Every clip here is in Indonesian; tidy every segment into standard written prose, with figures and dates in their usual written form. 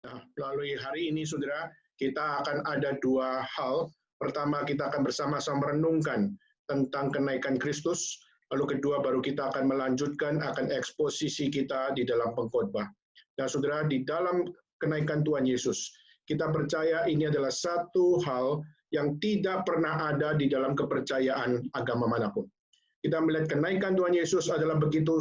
Nah, melalui hari ini, saudara, kita akan ada dua hal. Pertama, kita akan bersama-sama merenungkan tentang kenaikan Kristus. Lalu kedua, baru kita akan melanjutkan akan eksposisi kita di dalam pengkhotbah. Nah, saudara, di dalam kenaikan Tuhan Yesus, kita percaya ini adalah satu hal yang tidak pernah ada di dalam kepercayaan agama manapun. Kita melihat kenaikan Tuhan Yesus adalah begitu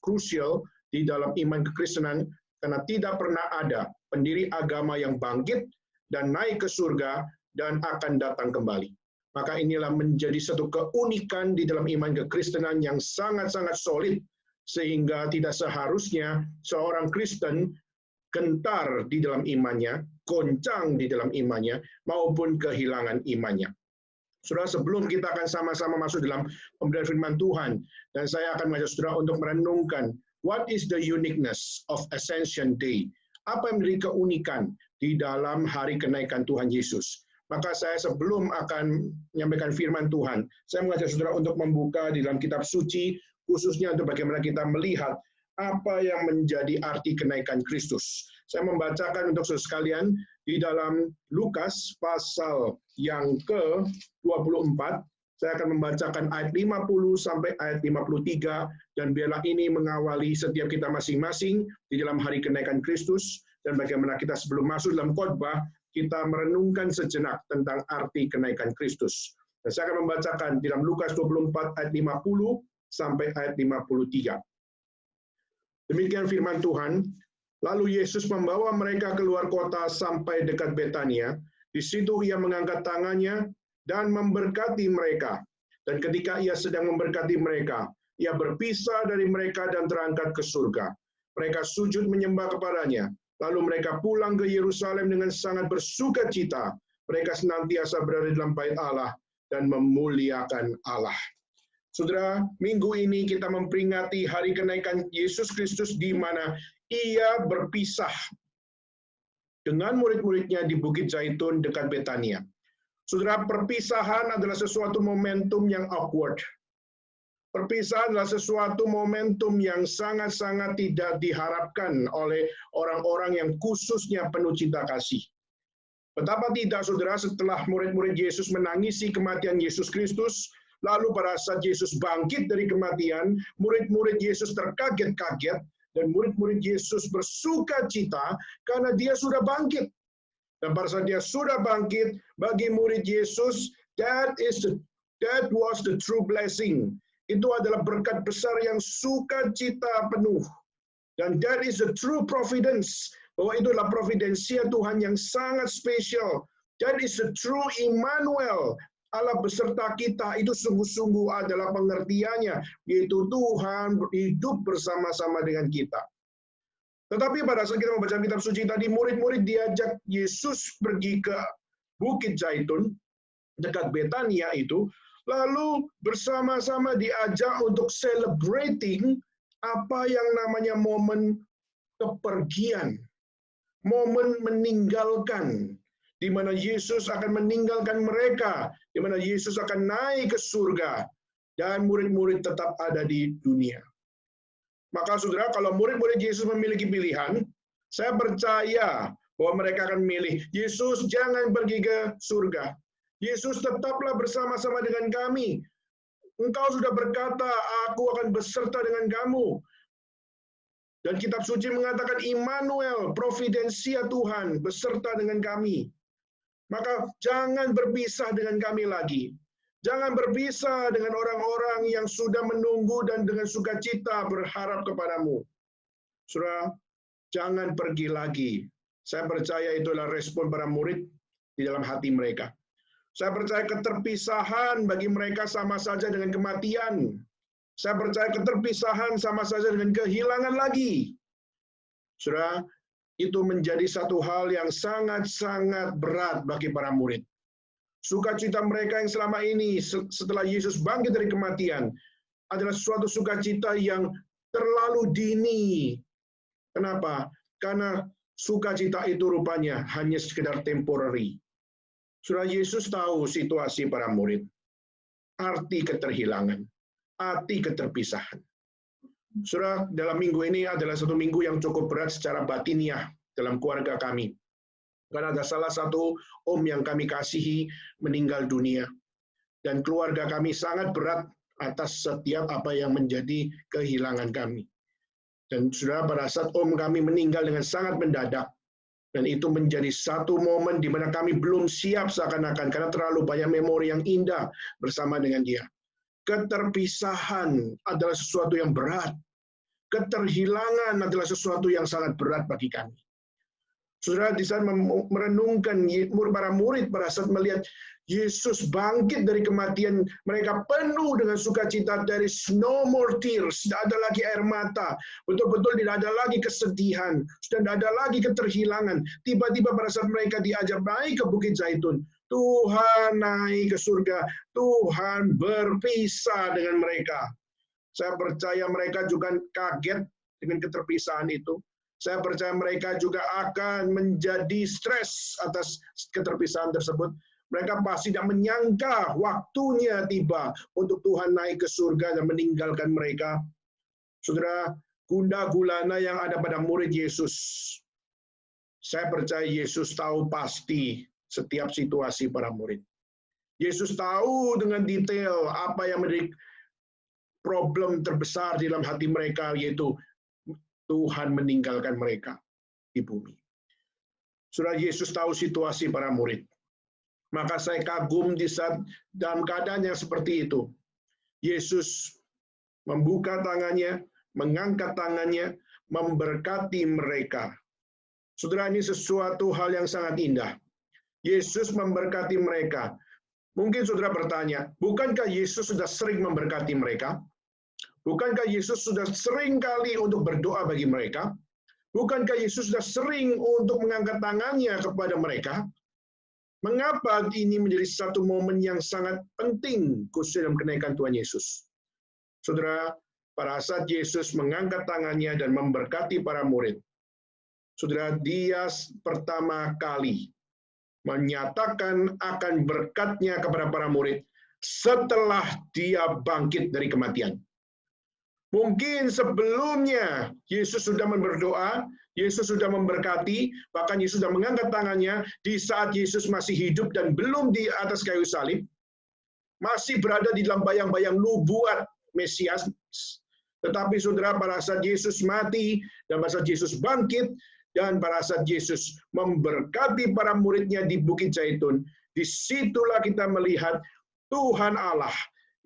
krusial di dalam iman kekristenan, karena tidak pernah ada pendiri agama yang bangkit dan naik ke surga dan akan datang kembali. Maka inilah menjadi satu keunikan di dalam iman kekristenan yang sangat-sangat solid, sehingga tidak seharusnya seorang Kristen gentar di dalam imannya, goncang di dalam imannya, maupun kehilangan imannya. Saudara, sebelum kita akan sama-sama masuk dalam pemberian firman Tuhan, dan saya akan mengajak saudara untuk merenungkan what is the uniqueness of Ascension Day? Apa yang menjadi keunikan di dalam hari kenaikan Tuhan Yesus? Maka saya sebelum akan menyampaikan firman Tuhan, saya mengajak saudara untuk membuka di dalam kitab suci, khususnya untuk bagaimana kita melihat apa yang menjadi arti kenaikan Kristus. Saya membacakan untuk saudara sekalian di dalam Lukas pasal yang ke-24, saya akan membacakan ayat 50 sampai ayat 53, dan biarlah ini mengawali setiap kita masing-masing di dalam hari kenaikan Kristus, dan bagaimana kita sebelum masuk dalam khotbah, kita merenungkan sejenak tentang arti kenaikan Kristus. Dan saya akan membacakan di dalam Lukas 24 ayat 50 sampai ayat 53. Demikian firman Tuhan. Lalu Yesus membawa mereka keluar kota sampai dekat Betania. Di situ ia mengangkat tangannya dan memberkati mereka. Dan ketika ia sedang memberkati mereka, ia berpisah dari mereka dan terangkat ke surga. Mereka sujud menyembah kepadanya. Lalu mereka pulang ke Yerusalem dengan sangat bersuka cita. Mereka senantiasa berada dalam bait Allah dan memuliakan Allah. Saudara, minggu ini kita memperingati hari kenaikan Yesus Kristus di mana ia berpisah dengan murid-muridnya di Bukit Zaitun dekat Betania. Saudara, perpisahan adalah sesuatu momentum yang awkward. Perpisahan adalah sesuatu momentum yang sangat-sangat tidak diharapkan oleh orang-orang yang khususnya penuh cinta kasih. Betapa tidak, saudara, setelah murid-murid Yesus menangisi kematian Yesus Kristus, lalu pada saat Yesus bangkit dari kematian, murid-murid Yesus terkaget-kaget, dan murid-murid Yesus bersuka cita karena dia sudah bangkit. Dan pada saat dia sudah bangkit, bagi murid Yesus, that was the true blessing. Itu adalah berkat besar yang sukacita penuh. Dan that is the true providence. Bahwa itu adalah providensia Tuhan yang sangat spesial. That is the true Immanuel. Allah beserta kita, itu sungguh-sungguh adalah pengertiannya, yaitu Tuhan hidup bersama-sama dengan kita. Tetapi pada saat kita membaca kitab suci tadi, murid-murid diajak Yesus pergi ke Bukit Zaitun, dekat Betania itu, lalu bersama-sama diajak untuk celebrating apa yang namanya momen kepergian, momen meninggalkan, di mana Yesus akan meninggalkan mereka, di mana Yesus akan naik ke surga, dan murid-murid tetap ada di dunia. Maka saudara, kalau murid-murid Yesus memiliki pilihan, saya percaya bahwa mereka akan memilih, Yesus jangan pergi ke surga. Yesus tetaplah bersama-sama dengan kami. Engkau sudah berkata, aku akan beserta dengan kamu. Dan kitab suci mengatakan Immanuel, providensia Tuhan, beserta dengan kami. Maka jangan berpisah dengan kami lagi. Jangan berpisah dengan orang-orang yang sudah menunggu dan dengan sukacita berharap kepadamu. Saudara, jangan pergi lagi. Saya percaya itulah respon para murid di dalam hati mereka. Saya percaya keterpisahan bagi mereka sama saja dengan kematian. Saya percaya keterpisahan sama saja dengan kehilangan lagi. Saudara, itu menjadi satu hal yang sangat-sangat berat bagi para murid. Sukacita mereka yang selama ini setelah Yesus bangkit dari kematian adalah suatu sukacita yang terlalu dini. Kenapa? Karena sukacita itu rupanya hanya sekedar temporary. Saudara, Yesus tahu situasi para murid. Arti keterhilangan, arti keterpisahan. Saudara, dalam minggu ini adalah satu minggu yang cukup berat secara batiniah. dalam keluarga kami. Karena ada salah satu om yang kami kasihi meninggal dunia. Dan keluarga kami sangat berat atas setiap apa yang menjadi kehilangan kami. Dan saudara, pada saat om kami meninggal dengan sangat mendadak, dan itu menjadi satu momen di mana kami belum siap seakan-akan, karena terlalu banyak memori yang indah bersama dengan dia. Keterpisahan adalah sesuatu yang berat. Keterhilangan adalah sesuatu yang sangat berat bagi kami. Saudara, di saat merenungkan para murid pada saat melihat Yesus bangkit dari kematian, mereka penuh dengan sukacita. There is no more tears, tidak ada lagi air mata, betul-betul tidak ada lagi kesedihan, sudah tidak ada lagi keterhilangan. Tiba-tiba pada saat mereka diajak naik ke Bukit Zaitun, Tuhan naik ke surga, Tuhan berpisah dengan mereka. Saya percaya mereka juga kaget dengan keterpisahan itu. Saya percaya mereka juga akan menjadi stres atas keterpisahan tersebut. Mereka pasti tidak menyangka waktunya tiba untuk Tuhan naik ke surga dan meninggalkan mereka. Saudara, gundah gulana yang ada pada murid Yesus. Saya percaya Yesus tahu pasti setiap situasi para murid. Yesus tahu dengan detail apa yang menjadi problem terbesar di dalam hati mereka, yaitu Tuhan meninggalkan mereka di bumi. Saudara, Yesus tahu situasi para murid. Maka saya kagum di saat dalam keadaan yang seperti itu. Yesus membuka tangannya, mengangkat tangannya, memberkati mereka. Saudara, ini sesuatu hal yang sangat indah. Yesus memberkati mereka. Mungkin saudara bertanya, bukankah Yesus sudah sering memberkati mereka? Bukankah Yesus sudah sering kali untuk berdoa bagi mereka? Bukankah Yesus sudah sering untuk mengangkat tangannya kepada mereka? Mengapa ini menjadi satu momen yang sangat penting khusus dalam kenaikan Tuhan Yesus? Saudara, pada saat Yesus mengangkat tangannya dan memberkati para murid, saudara, dia pertama kali menyatakan akan berkatnya kepada para murid setelah dia bangkit dari kematian. Mungkin sebelumnya Yesus sudah berdoa, Yesus sudah memberkati, bahkan Yesus sudah mengangkat tangannya di saat Yesus masih hidup dan belum di atas kayu salib, masih berada di dalam bayang-bayang nubuat Mesias. Tetapi saudara, pada saat Yesus mati, dan pada saat Yesus bangkit, dan pada saat Yesus memberkati para muridnya di Bukit Zaitun, disitulah kita melihat Tuhan Allah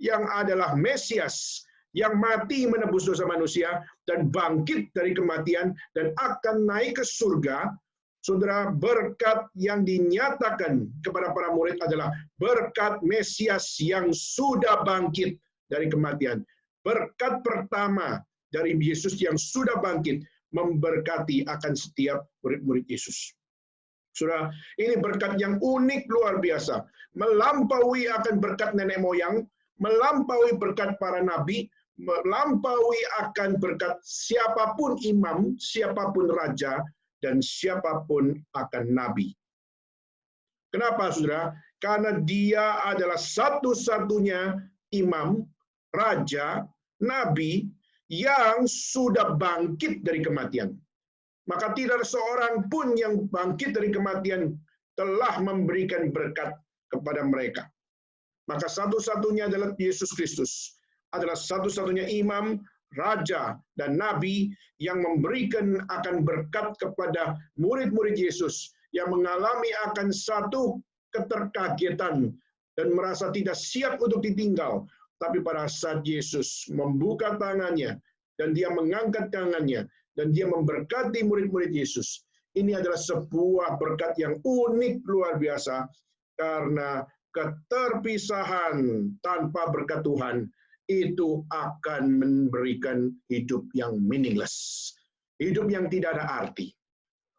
yang adalah Mesias, yang mati menebus dosa manusia dan bangkit dari kematian dan akan naik ke surga. Saudara, berkat yang dinyatakan kepada para murid adalah berkat Mesias yang sudah bangkit dari kematian. Berkat pertama dari Yesus yang sudah bangkit memberkati akan setiap murid-murid Yesus. Saudara, ini berkat yang unik luar biasa, melampaui akan berkat nenek moyang, melampaui berkat para nabi, melampaui akan berkat siapapun imam, siapapun raja, dan siapapun akan nabi. Kenapa, saudara? Karena dia adalah satu-satunya imam, raja, nabi yang sudah bangkit dari kematian. Maka tidak ada seorang pun yang bangkit dari kematian telah memberikan berkat kepada mereka. Maka satu-satunya adalah Yesus Kristus, adalah satu-satunya imam, raja, dan nabi yang memberikan akan berkat kepada murid-murid Yesus yang mengalami akan satu keterkagetan dan merasa tidak siap untuk ditinggal. Tapi pada saat Yesus membuka tangannya dan dia mengangkat tangannya dan dia memberkati murid-murid Yesus, ini adalah sebuah berkat yang unik luar biasa, karena keterpisahan tanpa berkat Tuhan itu akan memberikan hidup yang meaningless, hidup yang tidak ada arti.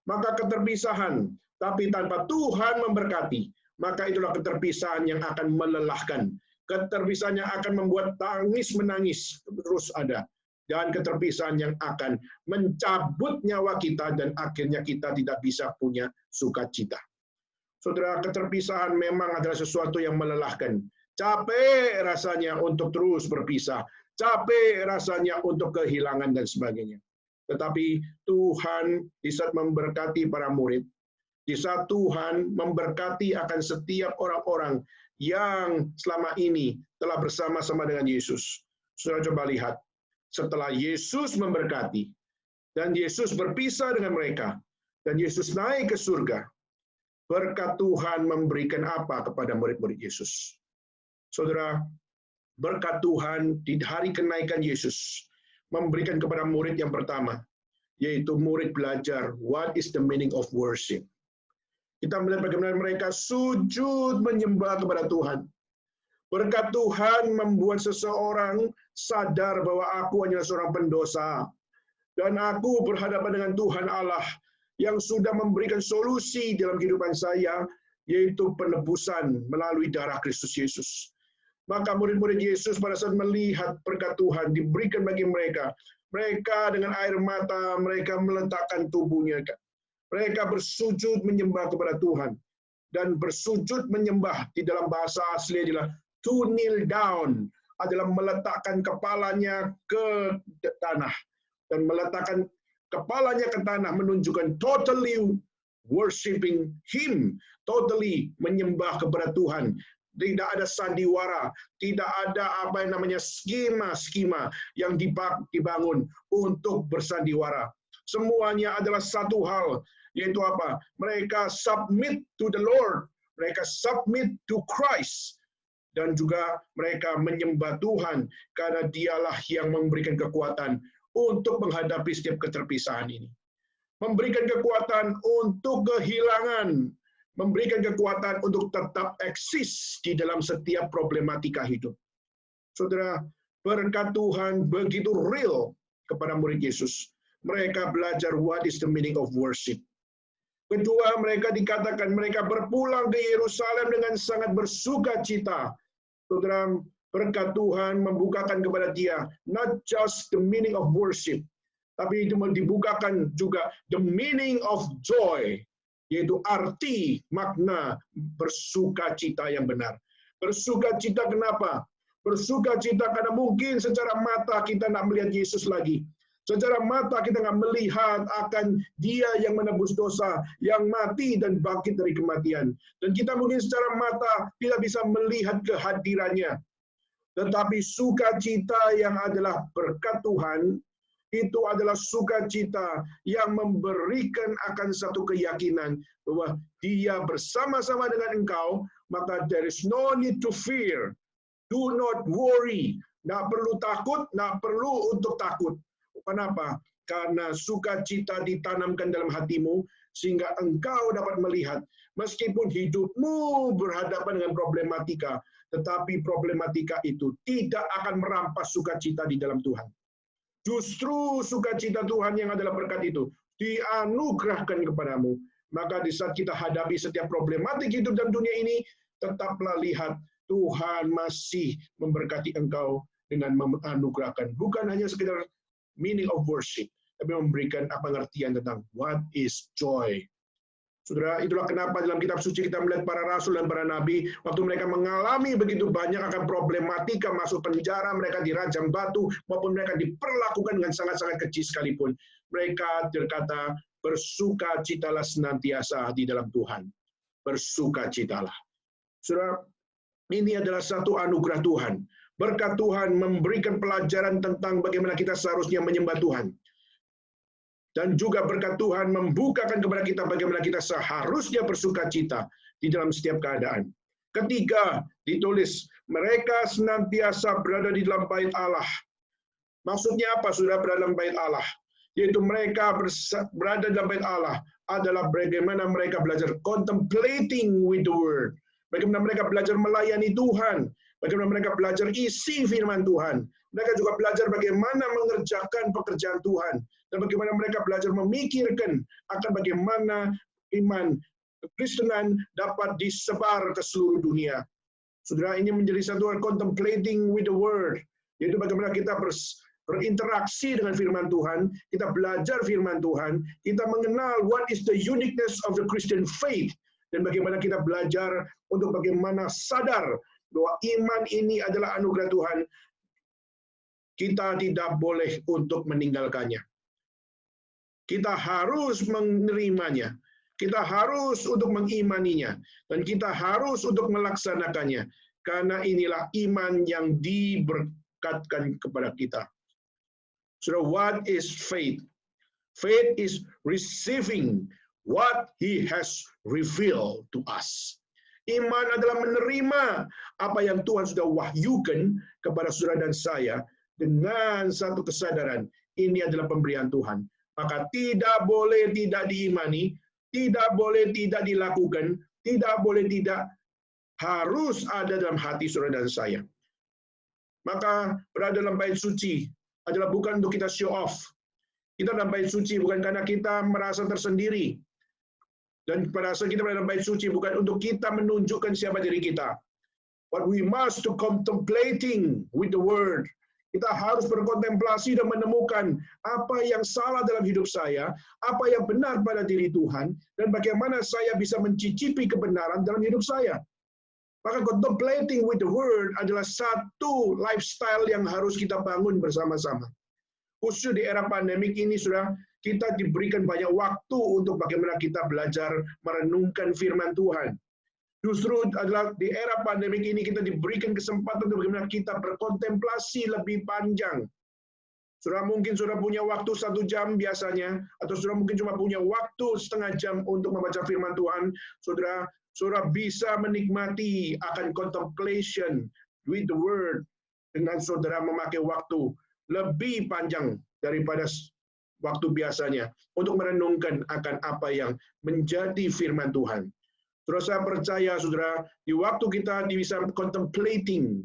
Maka keterpisahan, tapi tanpa Tuhan memberkati, maka itulah keterpisahan yang akan melelahkan. Keterpisahan yang akan membuat tangis-menangis terus ada. Dan keterpisahan yang akan mencabut nyawa kita dan akhirnya kita tidak bisa punya sukacita. Saudara, keterpisahan memang adalah sesuatu yang melelahkan. Capek rasanya untuk terus berpisah. Capek rasanya untuk kehilangan dan sebagainya. Tetapi Tuhan di saat memberkati para murid, di saat Tuhan memberkati akan setiap orang-orang yang selama ini telah bersama-sama dengan Yesus. Saudara coba lihat, setelah Yesus memberkati, dan Yesus berpisah dengan mereka, dan Yesus naik ke surga, berkat Tuhan memberikan apa kepada murid-murid Yesus? Saudara, berkat Tuhan di hari kenaikan Yesus memberikan kepada murid yang pertama, yaitu murid belajar what is the meaning of worship. Kita melihat bagaimana mereka sujud menyembah kepada Tuhan. Berkat Tuhan membuat seseorang sadar bahwa aku hanyalah seorang pendosa. Dan aku berhadapan dengan Tuhan Allah yang sudah memberikan solusi dalam kehidupan saya, yaitu penebusan melalui darah Kristus Yesus. Maka murid-murid Yesus pada saat melihat berkat Tuhan diberikan bagi mereka, mereka dengan air mata, mereka meletakkan tubuhnya. Mereka bersujud menyembah kepada Tuhan. Dan bersujud menyembah di dalam bahasa asli adalah to kneel down, adalah meletakkan kepalanya ke tanah. Dan meletakkan kepalanya ke tanah menunjukkan totally worshiping Him, totally menyembah kepada Tuhan. Tidak ada sandiwara, tidak ada apa yang namanya skema-skema yang dibangun untuk bersandiwara. Semuanya adalah satu hal, yaitu apa? Mereka submit to the Lord, mereka submit to Christ, dan juga mereka menyembah Tuhan karena Dialah yang memberikan kekuatan untuk menghadapi setiap keterpisahan ini. Memberikan kekuatan untuk kehilangan, memberikan kekuatan untuk tetap eksis di dalam setiap problematika hidup. Saudara, berkat Tuhan begitu real kepada murid Yesus. Mereka belajar what is the meaning of worship. Kedua, mereka dikatakan mereka berpulang ke Yerusalem dengan sangat bersuka cita. Saudara, berkat Tuhan membukakan kepada dia not just the meaning of worship, tapi itu dibukakan juga the meaning of joy, yaitu arti makna bersuka cita yang benar. Bersuka cita kenapa? Bersuka cita karena mungkin secara mata kita tidak melihat Yesus lagi. Secara mata kita nggak melihat akan Dia yang menebus dosa, yang mati dan bangkit dari kematian. Dan kita mungkin secara mata tidak bisa melihat kehadirannya. Tetapi sukacita yang adalah berkat Tuhan, itu adalah sukacita yang memberikan akan satu keyakinan bahwa Dia bersama-sama dengan engkau, maka there is no need to fear. Do not worry. Nggak perlu takut, nggak perlu untuk takut. Kenapa? Karena sukacita ditanamkan dalam hatimu, sehingga engkau dapat melihat, meskipun hidupmu berhadapan dengan problematika, tetapi problematika itu tidak akan merampas sukacita di dalam Tuhan. Justru sukacita Tuhan yang adalah berkat itu dianugerahkan kepadamu. Maka di saat kita hadapi setiap problematik hidup dalam dunia ini, tetaplah lihat Tuhan masih memberkati engkau dengan menganugerahkan. Bukan hanya sekedar meaning of worship, tapi memberikan pengertian tentang what is joy. Saudara, itulah kenapa dalam kitab suci kita melihat para rasul dan para nabi, waktu mereka mengalami begitu banyak akan problematika, masuk penjara, mereka dirajam batu, maupun mereka diperlakukan dengan sangat-sangat keji sekalipun. Mereka berkata, bersukacitalah senantiasa di dalam Tuhan. Bersukacitalah. Saudara, ini adalah satu anugerah Tuhan. Berkat Tuhan memberikan pelajaran tentang bagaimana kita seharusnya menyembah Tuhan. Dan juga berkat Tuhan membukakan kepada kita bagaimana kita seharusnya bersukacita di dalam setiap keadaan. Ketiga, ditulis, mereka senantiasa berada di dalam bait Allah. Maksudnya apa, sudah berada dalam bait Allah? Yaitu mereka berada dalam bait Allah adalah bagaimana mereka belajar contemplating with the word. Bagaimana mereka belajar melayani Tuhan. Bagaimana mereka belajar isi firman Tuhan. Mereka juga belajar bagaimana mengerjakan pekerjaan Tuhan. Dan bagaimana mereka belajar memikirkan akan bagaimana iman Kekristenan dapat disebar ke seluruh dunia. Saudara, ini menjadi satu contemplating with the word. Yaitu bagaimana kita berinteraksi dengan firman Tuhan, kita belajar firman Tuhan, kita mengenal what is the uniqueness of the Christian faith. Dan bagaimana kita belajar untuk bagaimana sadar bahwa iman ini adalah anugerah Tuhan. Kita tidak boleh untuk meninggalkannya. Kita harus menerimanya. Kita harus untuk mengimaninya. Dan kita harus untuk melaksanakannya. Karena inilah iman yang diberkatkan kepada kita. So what is faith? Faith is receiving what He has revealed to us. Iman adalah menerima apa yang Tuhan sudah wahyukan kepada saudara dan saya dengan satu kesadaran, ini adalah pemberian Tuhan. Maka tidak boleh tidak diimani, tidak boleh tidak dilakukan, tidak boleh tidak, harus ada dalam hati saudara dan saya. Maka berada dalam bait suci adalah bukan untuk kita show off. Kita dalam bait suci bukan karena kita merasa tersendiri. Dan pada saat kita berada dalam bait suci bukan untuk kita menunjukkan siapa diri kita. But we must to contemplating with the word. Kita harus berkontemplasi dan menemukan apa yang salah dalam hidup saya, apa yang benar pada diri Tuhan, dan bagaimana saya bisa mencicipi kebenaran dalam hidup saya. Maka contemplating with the word adalah satu lifestyle yang harus kita bangun bersama-sama. Khusus di era pandemik ini, sudah kita diberikan banyak waktu untuk bagaimana kita belajar merenungkan firman Tuhan. Justru adalah di era pandemik ini kita diberikan kesempatan untuk bagaimana kita berkontemplasi lebih panjang. Saudara mungkin sudah punya waktu 1 jam biasanya, atau saudara mungkin cuma punya waktu setengah jam untuk membaca firman Tuhan. Saudara bisa menikmati akan contemplation with the word dengan saudara memakai waktu lebih panjang daripada waktu biasanya untuk merenungkan akan apa yang menjadi firman Tuhan. Saudara, saya percaya, saudara, di waktu kita bisa contemplating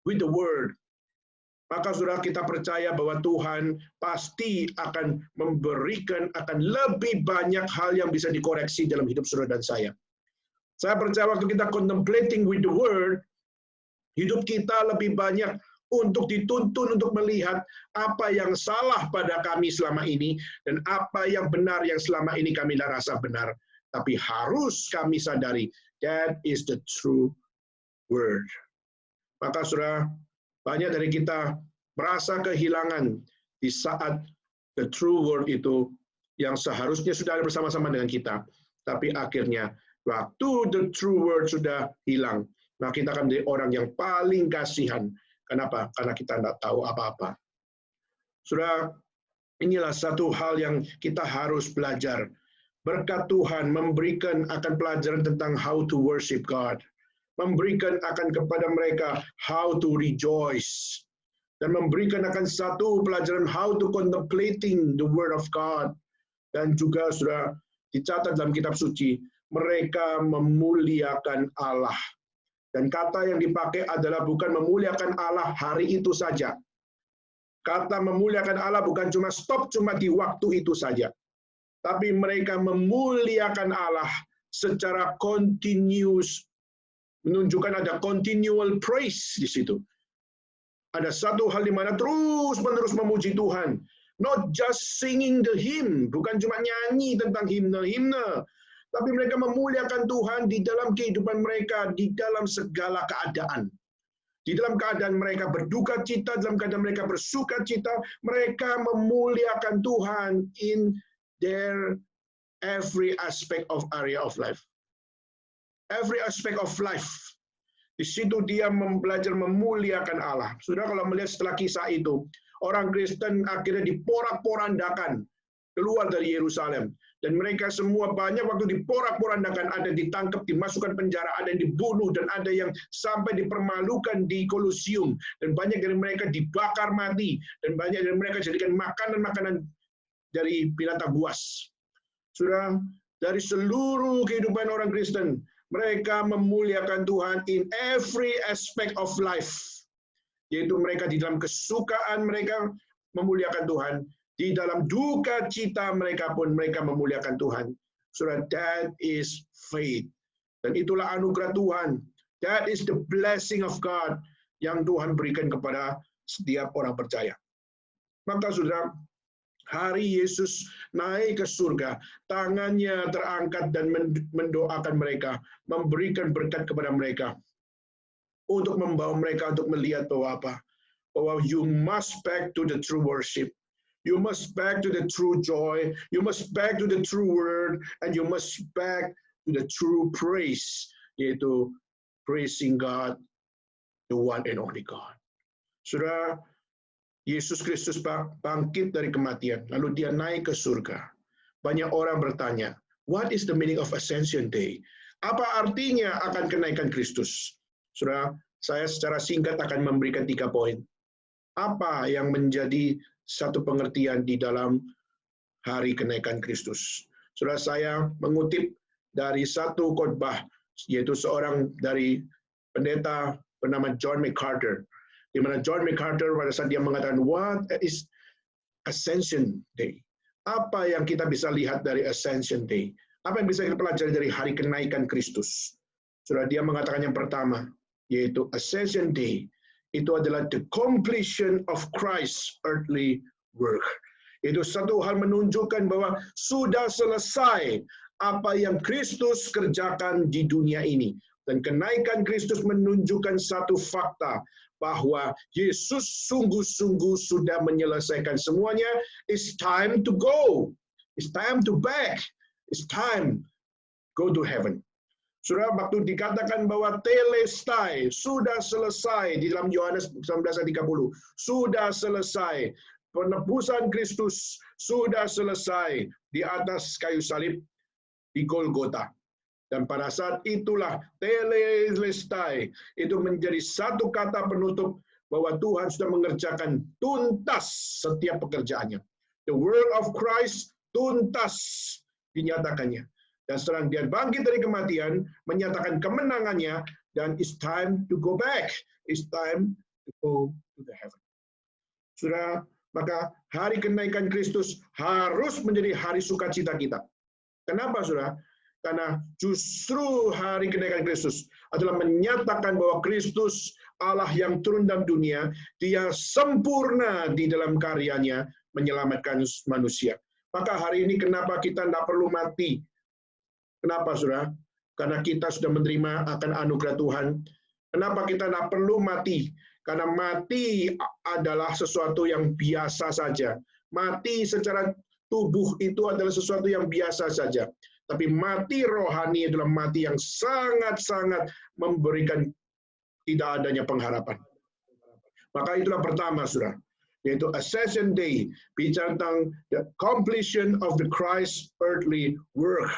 with the word, maka saudara kita percaya bahwa Tuhan pasti akan memberikan akan lebih banyak hal yang bisa dikoreksi dalam hidup saudara dan saya. Saya percaya waktu kita contemplating with the word, hidup kita lebih banyak untuk dituntun untuk melihat apa yang salah pada kami selama ini dan apa yang benar yang selama ini kami rasa benar. Tapi harus kami sadari, that is the true word. Maka saudara, banyak dari kita merasa kehilangan di saat the true word itu yang seharusnya sudah ada bersama-sama dengan kita. Tapi akhirnya, waktu the true word sudah hilang, maka kita akan menjadi orang yang paling kasihan. Kenapa? Karena kita tidak tahu apa-apa. Saudara, inilah satu hal yang kita harus belajar. Berkat Tuhan memberikan akan pelajaran tentang how to worship God. Memberikan akan kepada mereka how to rejoice. Dan memberikan akan satu pelajaran how to contemplating the word of God. Dan juga sudah dicatat dalam kitab suci, mereka memuliakan Allah. Dan kata yang dipakai adalah bukan memuliakan Allah hari itu saja. Kata memuliakan Allah bukan cuma stop cuma di waktu itu saja. Tapi mereka memuliakan Allah secara continuous, menunjukkan ada continual praise di situ. Ada satu hal di mana terus-menerus memuji Tuhan. Not just singing the hymn, bukan cuma nyanyi tentang himne-himne, tapi mereka memuliakan Tuhan di dalam kehidupan mereka, di dalam segala keadaan. Di dalam keadaan mereka berduka cita, dalam keadaan mereka bersuka cita, mereka memuliakan Tuhan in their every aspect of area of life. Every aspect of life. Di situ dia belajar memuliakan Allah. Sudah kalau melihat setelah kisah itu, orang Kristen akhirnya diporak-porandakan keluar dari Yerusalem. Dan mereka semua banyak waktu diporak-porandakan, ada ditangkap, dimasukkan penjara, ada yang dibunuh, dan ada yang sampai dipermalukan di Kolosium. Dan banyak dari mereka dibakar mati. Dan banyak dari mereka jadikan makanan-makanan dari binatang buas. Sudah dari seluruh kehidupan orang Kristen, mereka memuliakan Tuhan in every aspect of life. Yaitu mereka di dalam kesukaan mereka memuliakan Tuhan, di dalam duka cita mereka pun mereka memuliakan Tuhan. Sudah, that is faith. Dan itulah anugerah Tuhan. That is the blessing of God yang Tuhan berikan kepada setiap orang percaya. Maka saudara, hari Yesus naik ke surga, tangannya terangkat dan mendoakan mereka, memberikan berkat kepada mereka, untuk membawa mereka untuk melihat bahwa apa? Bahwa you must back to the true worship. You must back to the true joy. You must back to the true word. And you must back to the true praise. Yaitu praising God, the one and only God. Saudara, Yesus Kristus bangkit dari kematian. Lalu dia naik ke surga. Banyak orang bertanya, what is the meaning of Ascension Day? Apa artinya akan kenaikan Kristus? Saudara, saya secara singkat akan memberikan 3 poin. Apa yang menjadi satu pengertian di dalam hari kenaikan Kristus? Saudara, saya mengutip dari satu khotbah, yaitu seorang dari pendeta bernama John MacArthur, di mana John MacArthur pada saat dia mengatakan, what is Ascension Day? Apa yang kita bisa lihat dari Ascension Day? Apa yang bisa kita pelajari dari hari kenaikan Kristus? Saudara, dia mengatakan yang pertama, yaitu Ascension Day, itu adalah the completion of Christ's earthly work. Itu satu hal menunjukkan bahwa sudah selesai apa yang Kristus kerjakan di dunia ini. Dan kenaikan Kristus menunjukkan satu fakta, bahwa Yesus sungguh-sungguh sudah menyelesaikan semuanya. It's time to go. It's time to back. It's time go to heaven. Saudara, waktu dikatakan bahwa telestai, sudah selesai di dalam Yohanes 19:30, sudah selesai. Penebusan Kristus sudah selesai di atas kayu salib di Golgota. Dan pada saat itulah telestai itu menjadi satu kata penutup bahwa Tuhan sudah mengerjakan tuntas setiap pekerjaannya. The work of Christ tuntas dinyatakannya. Dan setelah dia bangkit dari kematian, menyatakan kemenangannya, dan it's time to go back. It's time to go to the heaven. Saudara, maka hari kenaikan Kristus harus menjadi hari sukacita kita. Kenapa, saudara? Karena justru hari kenaikan Kristus adalah menyatakan bahwa Kristus, Allah yang turun dalam dunia, dia sempurna di dalam karyanya menyelamatkan manusia. Maka hari ini kenapa kita tidak perlu mati? Kenapa, saudara? Karena kita sudah menerima akan anugerah Tuhan. Kenapa kita tidak perlu mati? Karena mati adalah sesuatu yang biasa saja. Mati secara tubuh itu adalah sesuatu yang biasa saja. Tapi mati rohani adalah mati yang sangat-sangat memberikan tidak adanya pengharapan. Maka itulah pertama, saudara, yaitu Ascension Day, bicara tentang the completion of the Christ's earthly work.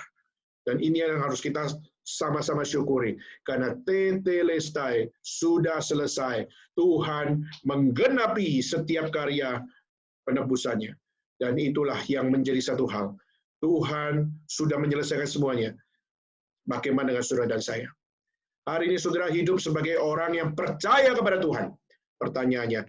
Dan ini yang harus kita sama-sama syukuri. Karena tetelestai sudah selesai. Tuhan menggenapi setiap karya penebusannya. Dan itulah yang menjadi satu hal. Tuhan sudah menyelesaikan semuanya. Bagaimana dengan saudara dan saya? Hari ini saudara hidup sebagai orang yang percaya kepada Tuhan. Pertanyaannya,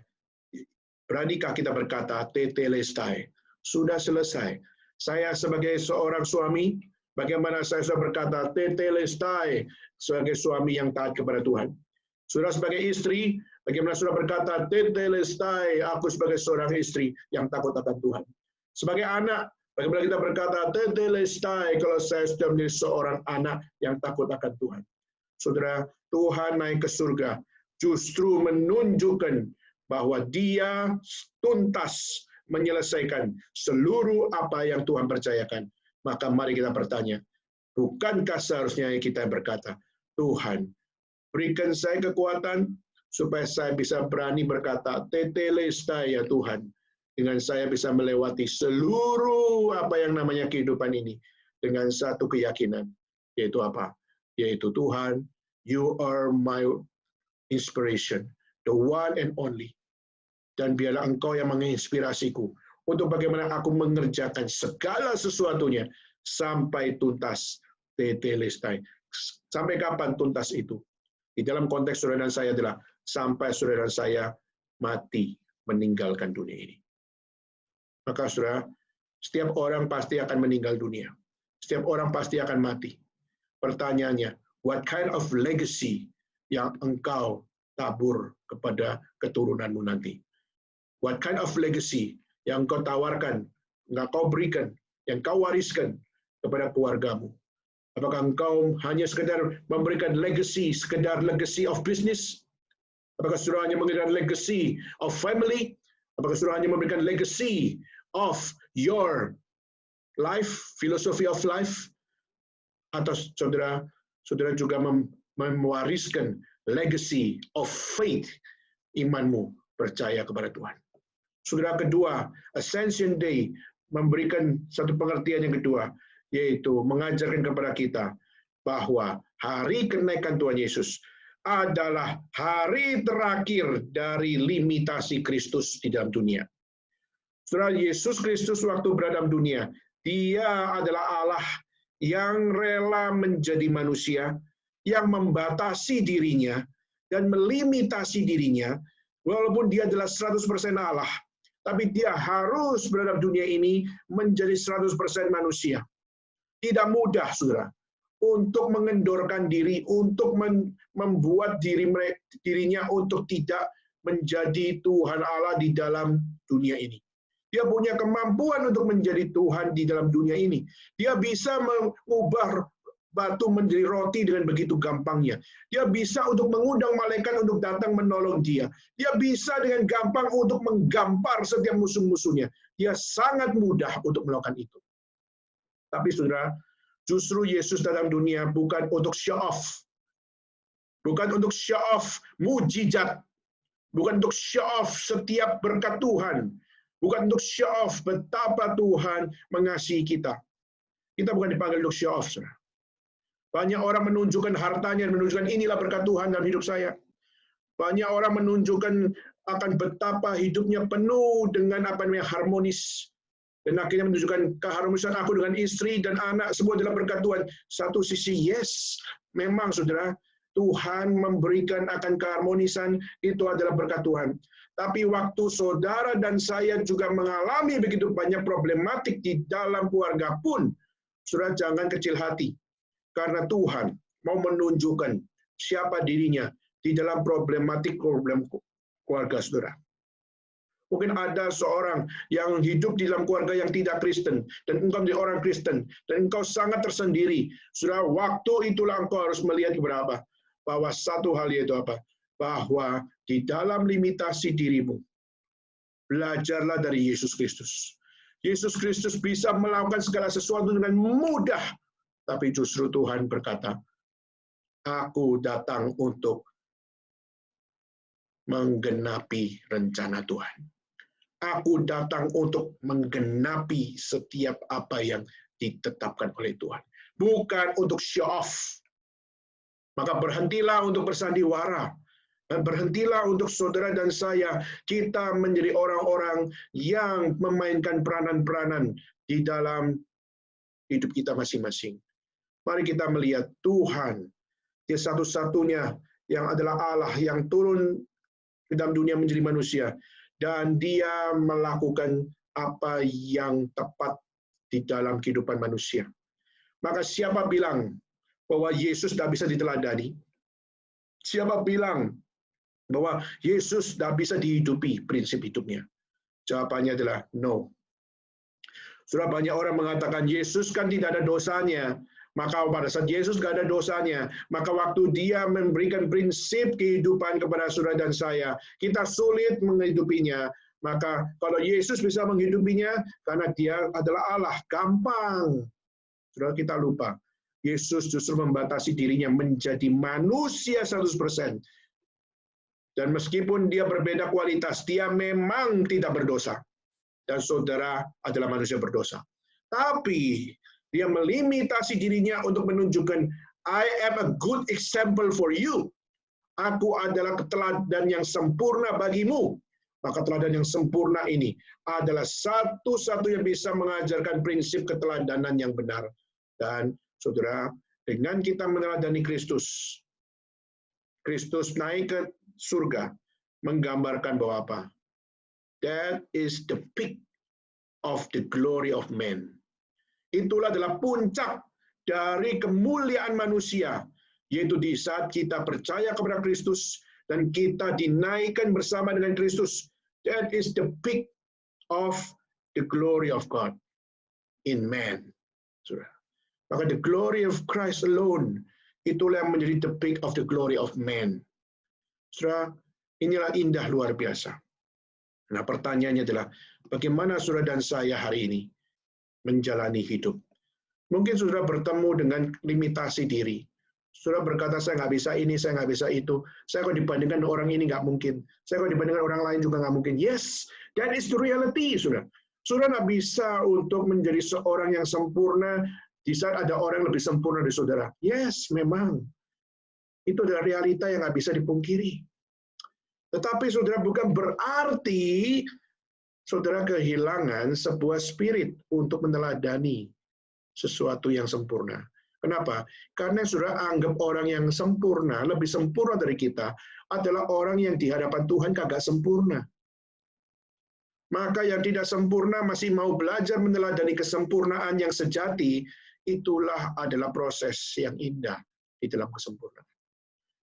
beranikah kita berkata, tetelestai, sudah selesai. Saya sebagai seorang suami, bagaimana saya sudah berkata, tetelestai, sebagai suami yang taat kepada Tuhan. Saudara sebagai istri, bagaimana saudara berkata, tetelestai, aku sebagai seorang istri yang takut akan Tuhan. Sebagai anak, bagaimana kita berkata, tetelestai, kalau saya sudah menjadi seorang anak yang takut akan Tuhan. Saudara, Tuhan naik ke surga, justru menunjukkan bahwa dia tuntas menyelesaikan seluruh apa yang Tuhan percayakan. Maka mari kita bertanya, bukankah seharusnya kita berkata, Tuhan, berikan saya kekuatan supaya saya bisa berani berkata, tetelestai ya Tuhan, dengan saya bisa melewati seluruh apa yang namanya kehidupan ini dengan satu keyakinan, yaitu apa? Yaitu Tuhan, you are my inspiration, the one and only. Dan biarlah Engkau yang menginspirasiku untuk bagaimana aku mengerjakan segala sesuatunya sampai tuntas, tetelestai. Sampai kapan tuntas itu? Di dalam konteks saudara dan saya adalah sampai saudara dan saya mati meninggalkan dunia ini. Maka saudara, setiap orang pasti akan meninggal dunia. Setiap orang pasti akan mati. Pertanyaannya, what kind of legacy yang engkau tabur kepada keturunanmu nanti? What kind of legacy yang engkau tawarkan, yang kau berikan, yang kau wariskan kepada keluargamu? Apakah engkau hanya sekedar memberikan legacy, sekedar legacy of business? Apakah saudara hanya memberikan legacy of family? Apakah saudara hanya memberikan legacy of your life, philosophy of life, atau saudara juga mewariskan legacy of faith, imanmu percaya kepada Tuhan. Saudara, kedua, Ascension Day memberikan satu pengertian yang kedua, yaitu mengajarkan kepada kita bahwa hari kenaikan Tuhan Yesus adalah hari terakhir dari limitasi Kristus di dalam dunia. Saudara, Yesus Kristus waktu berada dalam dunia, Dia adalah Allah yang rela menjadi manusia, yang membatasi dirinya dan melimitasi dirinya, walaupun Dia adalah 100% Allah, tapi Dia harus berada dalam dunia ini menjadi 100% manusia. Tidak mudah, saudara, untuk mengendorkan diri, untuk membuat dirinya untuk tidak menjadi Tuhan Allah di dalam dunia ini. Dia punya kemampuan untuk menjadi Tuhan di dalam dunia ini. Dia bisa mengubah batu menjadi roti dengan begitu gampangnya. Dia bisa untuk mengundang malaikat untuk datang menolong dia. Dia bisa dengan gampang untuk menggampar setiap musuh-musuhnya. Dia sangat mudah untuk melakukan itu. Tapi saudara, justru Yesus dalam dunia bukan untuk show off. Bukan untuk show off mujizat. Bukan untuk show off setiap berkat Tuhan. Bukan untuk show off betapa Tuhan mengasihi kita. Kita bukan dipanggil untuk show off, saudara. Banyak orang menunjukkan hartanya, menunjukkan inilah berkat Tuhan dalam hidup saya. Banyak orang menunjukkan akan betapa hidupnya penuh dengan harmonis. Dan akhirnya menunjukkan keharmonisan aku dengan istri dan anak, semua adalah berkat Tuhan. Satu sisi, yes, memang saudara, Tuhan memberikan akan keharmonisan, itu adalah berkat Tuhan. Tapi waktu saudara dan saya juga mengalami begitu banyak problematik di dalam keluarga pun, saudara jangan kecil hati. Karena Tuhan mau menunjukkan siapa dirinya di dalam problem keluarga saudara. Mungkin ada seorang yang hidup di dalam keluarga yang tidak Kristen, dan engkau menjadi orang Kristen, dan engkau sangat tersendiri. Saudara, waktu itulah engkau harus melihat berapa? Bahwa satu hal yaitu apa? Bahwa di dalam limitasi dirimu, belajarlah dari Yesus Kristus. Yesus Kristus bisa melakukan segala sesuatu dengan mudah, tapi justru Tuhan berkata, aku datang untuk menggenapi rencana Tuhan. Aku datang untuk menggenapi setiap apa yang ditetapkan oleh Tuhan. Bukan untuk show off. Maka berhentilah untuk bersandiwara. Dan berhentilah untuk saudara dan saya, kita menjadi orang-orang yang memainkan peranan-peranan di dalam hidup kita masing-masing. Mari kita melihat Tuhan, Dia satu-satunya yang adalah Allah yang turun ke dalam dunia menjadi manusia. Dan Dia melakukan apa yang tepat di dalam kehidupan manusia. Maka siapa bilang bahwa Yesus tidak bisa diteladani? Siapa bilang bahwa Yesus tidak bisa dihidupi prinsip hidupnya? Jawabannya adalah no. Sudah banyak orang mengatakan Yesus kan tidak ada dosanya. Maka pada saat Yesus tidak ada dosanya, maka waktu Dia memberikan prinsip kehidupan kepada saudara dan saya, kita sulit menghidupinya. Maka kalau Yesus bisa menghidupinya, karena Dia adalah Allah, gampang. Saudara, kita lupa. Yesus justru membatasi dirinya menjadi manusia 100%. Dan meskipun Dia berbeda kualitas, Dia memang tidak berdosa. Dan saudara adalah manusia berdosa. Tapi Dia melimitasi dirinya untuk menunjukkan, I am a good example for you. Aku adalah teladan yang sempurna bagimu. Maka teladan yang sempurna ini adalah satu-satunya bisa mengajarkan prinsip keteladanan yang benar. Dan saudara, dengan kita meneladani Kristus, Kristus naik ke surga, menggambarkan bahwa apa? That is the peak of the glory of man. Itulah adalah puncak dari kemuliaan manusia, yaitu di saat kita percaya kepada Kristus dan kita dinaikkan bersama dengan Kristus. That is the peak of the glory of God in man. Maka the glory of Christ alone, itulah yang menjadi the peak of the glory of man. Saudara, inilah indah luar biasa. Nah, pertanyaannya adalah, bagaimana saudara dan saya hari ini menjalani hidup? Mungkin saudara bertemu dengan limitasi diri. Saudara berkata, saya nggak bisa ini, saya nggak bisa itu. Saya kalau dibandingkan orang ini nggak mungkin. Saya kalau dibandingkan orang lain juga nggak mungkin. Yes, that is the reality, saudara. Saudara nggak bisa untuk menjadi seorang yang sempurna di saat ada orang yang lebih sempurna dari saudara. Yes, memang. Itu adalah realita yang nggak bisa dipungkiri. Tetapi saudara, bukan berarti saudara kehilangan sebuah spirit untuk meneladani sesuatu yang sempurna. Kenapa? Karena saudara anggap orang yang sempurna, lebih sempurna dari kita, adalah orang yang di hadapan Tuhan kagak sempurna. Maka yang tidak sempurna masih mau belajar meneladani kesempurnaan yang sejati, itulah adalah proses yang indah di dalam kesempurnaan.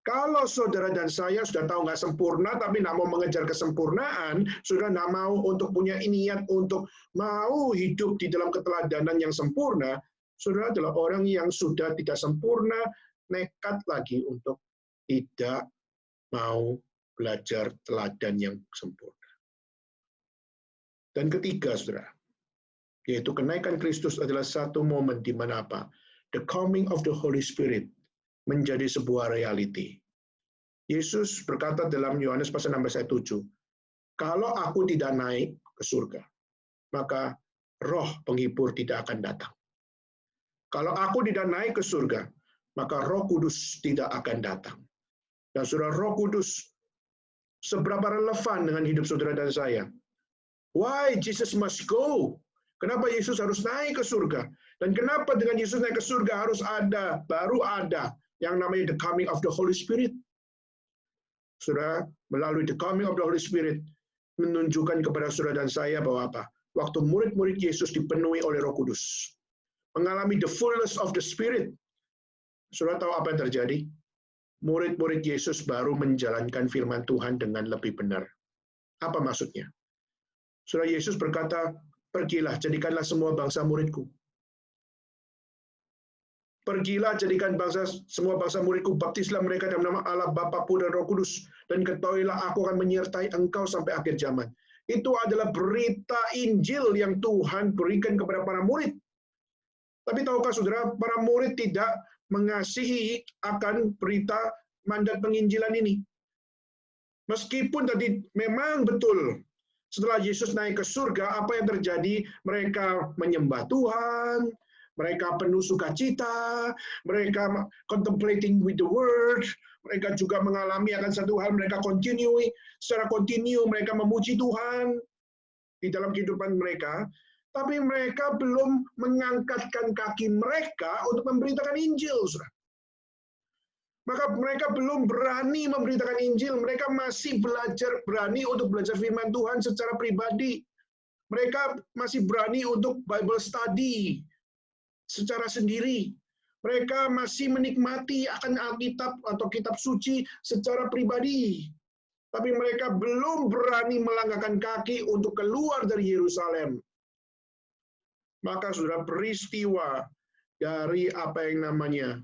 Kalau saudara dan saya sudah tahu nggak sempurna, tapi nggak mau mengejar kesempurnaan, saudara nggak mau untuk punya niat untuk mau hidup di dalam keteladanan yang sempurna, saudara adalah orang yang sudah tidak sempurna, nekat lagi untuk tidak mau belajar teladan yang sempurna. Dan ketiga, saudara, yaitu kenaikan Kristus adalah satu momen di mana apa? The coming of the Holy Spirit menjadi sebuah reality. Yesus berkata dalam Yohanes pasal 6 ayat 7, kalau aku tidak naik ke surga, maka roh penghibur tidak akan datang. Kalau aku tidak naik ke surga, maka Roh Kudus tidak akan datang. Dan saudara, Roh Kudus seberapa relevan dengan hidup saudara dan saya? Why Jesus must go? Kenapa Yesus harus naik ke surga? Dan kenapa dengan Yesus naik ke surga harus baru ada yang namanya the coming of the Holy Spirit? Saudara, melalui the coming of the Holy Spirit menunjukkan kepada saudara dan saya bahwa apa? Waktu murid-murid Yesus dipenuhi oleh Roh Kudus, mengalami the fullness of the Spirit. Saudara tahu apa yang terjadi? Murid-murid Yesus baru menjalankan firman Tuhan dengan lebih benar. Apa maksudnya? Saudara, Yesus berkata, pergilah, jadikanlah semua bangsa muridku. Pergilah, jadikan semua bangsa muridku, baptislah mereka dalam nama Allah, Bapa, Putra, dan Roh Kudus, dan ketahuilah aku akan menyertai engkau sampai akhir zaman. Itu adalah berita Injil yang Tuhan berikan kepada para murid. Tapi tahukah saudara, para murid tidak mengasihi akan berita mandat penginjilan ini. Meskipun tadi memang betul, setelah Yesus naik ke surga, apa yang terjadi? Mereka menyembah Tuhan, mereka penuh sukacita, mereka contemplating with the word, mereka juga mengalami akan satu hal, mereka secara kontinu mereka memuji Tuhan di dalam kehidupan mereka, tapi mereka belum mengangkatkan kaki mereka untuk memberitakan Injil, saudara. Maka mereka belum berani memberitakan Injil, mereka masih berani untuk belajar firman Tuhan secara pribadi. Mereka masih berani untuk Bible study secara sendiri. Mereka masih menikmati akan Alkitab atau kitab suci secara pribadi. Tapi mereka belum berani melangkahkan kaki untuk keluar dari Yerusalem. Maka sudah peristiwa dari apa yang namanya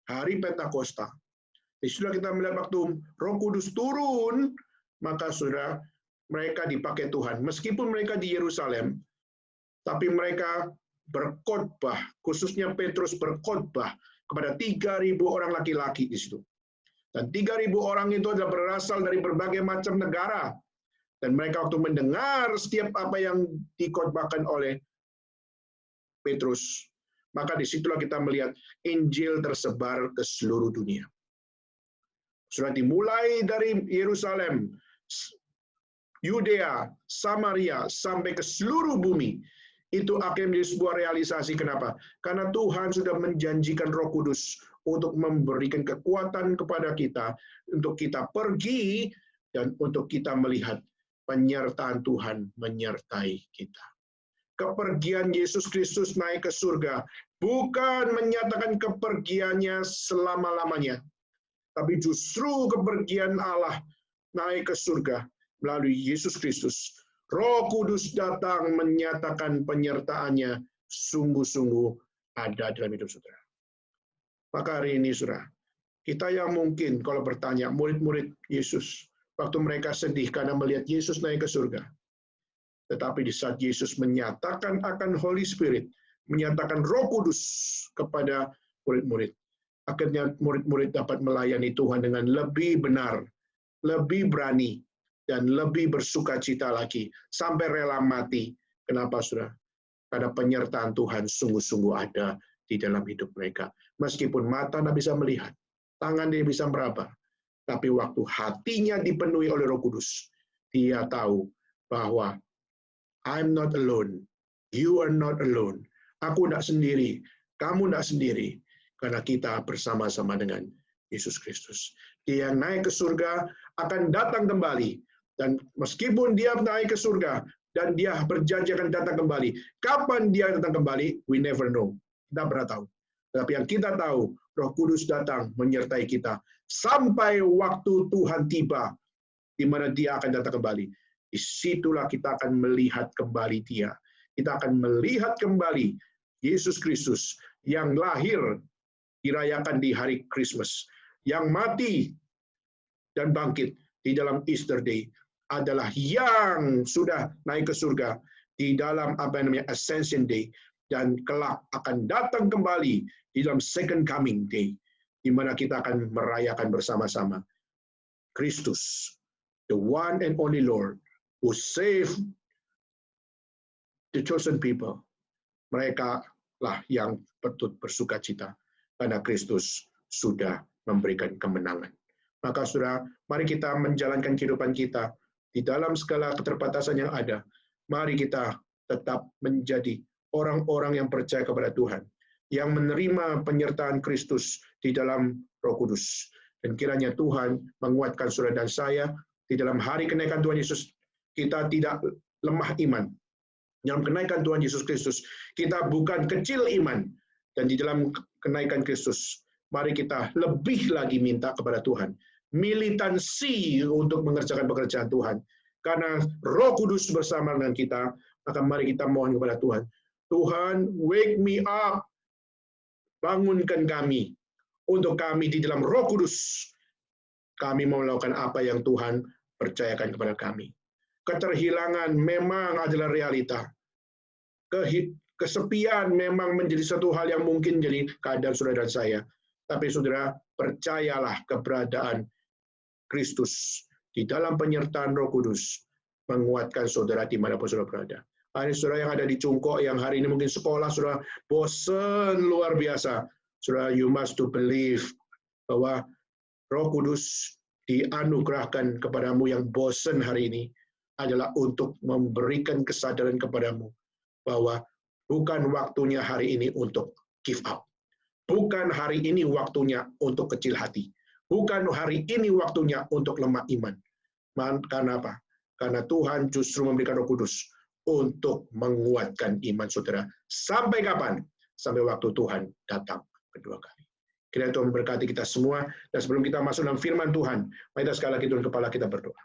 Hari Pentakosta. Sudah kita melihat waktu Roh Kudus turun, maka sudah mereka dipakai Tuhan. Meskipun mereka di Yerusalem, tapi mereka berkhotbah, khususnya Petrus berkhotbah kepada 3.000 orang laki-laki di situ. Dan 3.000 orang itu adalah berasal dari berbagai macam negara. Dan mereka waktu mendengar setiap apa yang dikhotbahkan oleh Petrus, maka disitulah kita melihat Injil tersebar ke seluruh dunia. Sudah dimulai dari Yerusalem, Yudea, Samaria, sampai ke seluruh bumi. Itu akan menjadi sebuah realisasi. Kenapa? Karena Tuhan sudah menjanjikan Roh Kudus untuk memberikan kekuatan kepada kita, untuk kita pergi, dan untuk kita melihat penyertaan Tuhan menyertai kita. Kepergian Yesus Kristus naik ke surga bukan menyatakan kepergiannya selama-lamanya, tapi justru kepergian Allah naik ke surga melalui Yesus Kristus. Roh Kudus datang menyatakan penyertaannya sungguh-sungguh ada dalam hidup saudara. Maka hari ini saudara, kita yang mungkin kalau bertanya, murid-murid Yesus, waktu mereka sedih karena melihat Yesus naik ke surga. Tetapi di saat Yesus menyatakan akan Holy Spirit, menyatakan Roh Kudus kepada murid-murid, akhirnya murid-murid dapat melayani Tuhan dengan lebih benar, lebih berani, dan lebih bersuka cita lagi, sampai rela mati. Kenapa, saudara? Karena penyertaan Tuhan sungguh-sungguh ada di dalam hidup mereka. Meskipun mata tidak bisa melihat, tangan dia bisa meraba, tapi waktu hatinya dipenuhi oleh Roh Kudus, dia tahu bahwa I'm not alone, you are not alone. Aku tidak sendiri, kamu tidak sendiri, karena kita bersama-sama dengan Yesus Kristus. Dia yang naik ke surga akan datang kembali, dan meskipun dia naik ke surga dan dia berjanji akan datang kembali, kapan dia datang kembali, we never know. Kita pernah tahu. Tapi yang kita tahu, Roh Kudus datang menyertai kita sampai waktu Tuhan tiba, di mana dia akan datang kembali. Disitulah kita akan melihat kembali dia. Kita akan melihat kembali Yesus Kristus yang lahir dirayakan di hari Christmas, yang mati dan bangkit di dalam Easter Day, adalah yang sudah naik ke surga di dalam Ascension Day, dan kelak akan datang kembali di dalam Second Coming Day, di mana kita akan merayakan bersama-sama Kristus, the one and only Lord, who saved the chosen people. Mereka lah yang patut bersuka cita karena Kristus sudah memberikan kemenangan. Maka saudara, mari kita menjalankan kehidupan kita di dalam segala keterbatasan yang ada. Mari kita tetap menjadi orang-orang yang percaya kepada Tuhan, yang menerima penyertaan Kristus di dalam Roh Kudus. Dan kiranya Tuhan menguatkan saudara dan saya di dalam hari kenaikan Tuhan Yesus. Kita tidak lemah iman. Dalam kenaikan Tuhan Yesus Kristus, kita bukan kecil iman. Dan di dalam kenaikan Kristus, mari kita lebih lagi minta kepada Tuhan. Militansi untuk mengerjakan pekerjaan Tuhan. Karena Roh Kudus bersama dengan kita, maka mari kita mohon kepada Tuhan. Tuhan, wake me up. Bangunkan kami. Untuk kami di dalam Roh Kudus, kami mau melakukan apa yang Tuhan percayakan kepada kami. Keterhilangan memang adalah realita. Kesepian memang menjadi satu hal yang mungkin jadi keadaan saudara dan saya. Tapi saudara, percayalah keberadaan Kristus di dalam penyertaan Roh Kudus menguatkan saudara dimanapun saudara berada. Hari saudara yang ada di Cungkok, yang hari ini mungkin sekolah, saudara bosan luar biasa. Saudara, you must to believe bahwa Roh Kudus dianugerahkan kepadamu yang bosan hari ini adalah untuk memberikan kesadaran kepadamu bahwa bukan waktunya hari ini untuk give up. Bukan hari ini waktunya untuk kecil hati. Bukan hari ini waktunya untuk lemah iman. Karena apa? Karena Tuhan justru memberikan Roh Kudus untuk menguatkan iman saudara. Sampai kapan? Sampai waktu Tuhan datang kedua kali. Kiranya Tuhan memberkati kita semua. Dan sebelum kita masuk dalam firman Tuhan, mari kita sekali lagi turun kepala kita berdoa.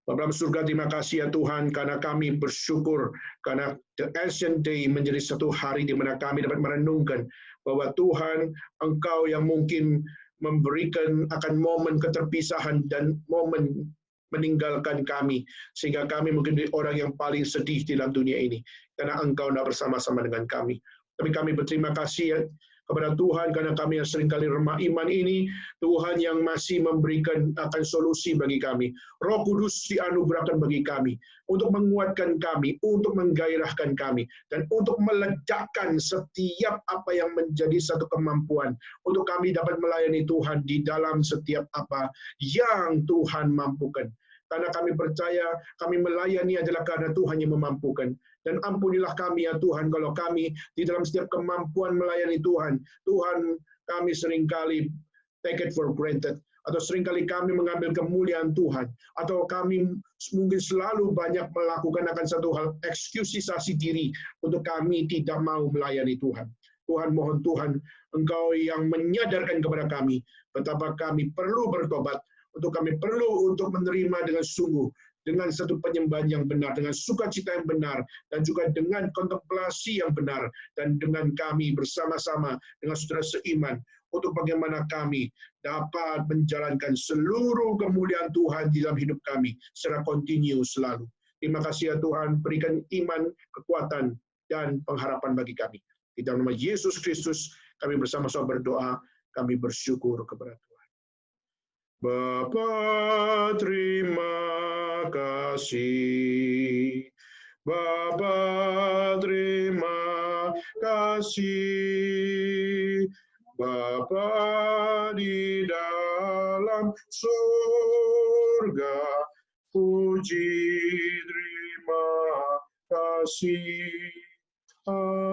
Bapa dalam surga, terima kasih ya Tuhan, karena kami bersyukur karena The Ancient Day menjadi satu hari di mana kami dapat merenungkan bahwa Tuhan, Engkau yang mungkin memberikan akan momen keterpisahan dan momen meninggalkan kami, sehingga kami mungkin menjadi orang yang paling sedih di dalam dunia ini, karena Engkau tidak bersama-sama dengan kami. Tapi kami berterima kasih ya kepada Tuhan, karena kami yang seringkali remah iman ini, Tuhan yang masih memberikan akan solusi bagi kami. Roh Kudus dianugerahkan bagi kami, untuk menguatkan kami, untuk menggairahkan kami, dan untuk meledakkan setiap apa yang menjadi satu kemampuan, untuk kami dapat melayani Tuhan di dalam setiap apa yang Tuhan mampukan. Karena kami percaya, kami melayani adalah karena Tuhan yang memampukan. Dan ampunilah kami ya Tuhan, kalau kami di dalam setiap kemampuan melayani Tuhan, kami seringkali take it for granted, atau seringkali kami mengambil kemuliaan Tuhan, atau kami mungkin selalu banyak melakukan akan satu hal, eksklusisasi diri, untuk kami tidak mau melayani Tuhan. Tuhan, mohon Tuhan, Engkau yang menyadarkan kepada kami, betapa kami perlu bertobat, untuk kami perlu untuk menerima dengan sungguh dengan satu penyembahan yang benar, dengan sukacita yang benar, dan juga dengan kontemplasi yang benar, dan dengan kami bersama-sama dengan saudara seiman, untuk bagaimana kami dapat menjalankan seluruh kemuliaan Tuhan di dalam hidup kami secara kontinu selalu. Terima kasih ya Tuhan, berikan iman, kekuatan, dan pengharapan bagi kami. Di dalam nama Yesus Kristus, kami bersama-sama berdoa, kami bersyukur kepada Tuhan. Bapa, terima kasih. Bapa, terima kasih. Bapa di dalam surga, puji terima kasih. Amin.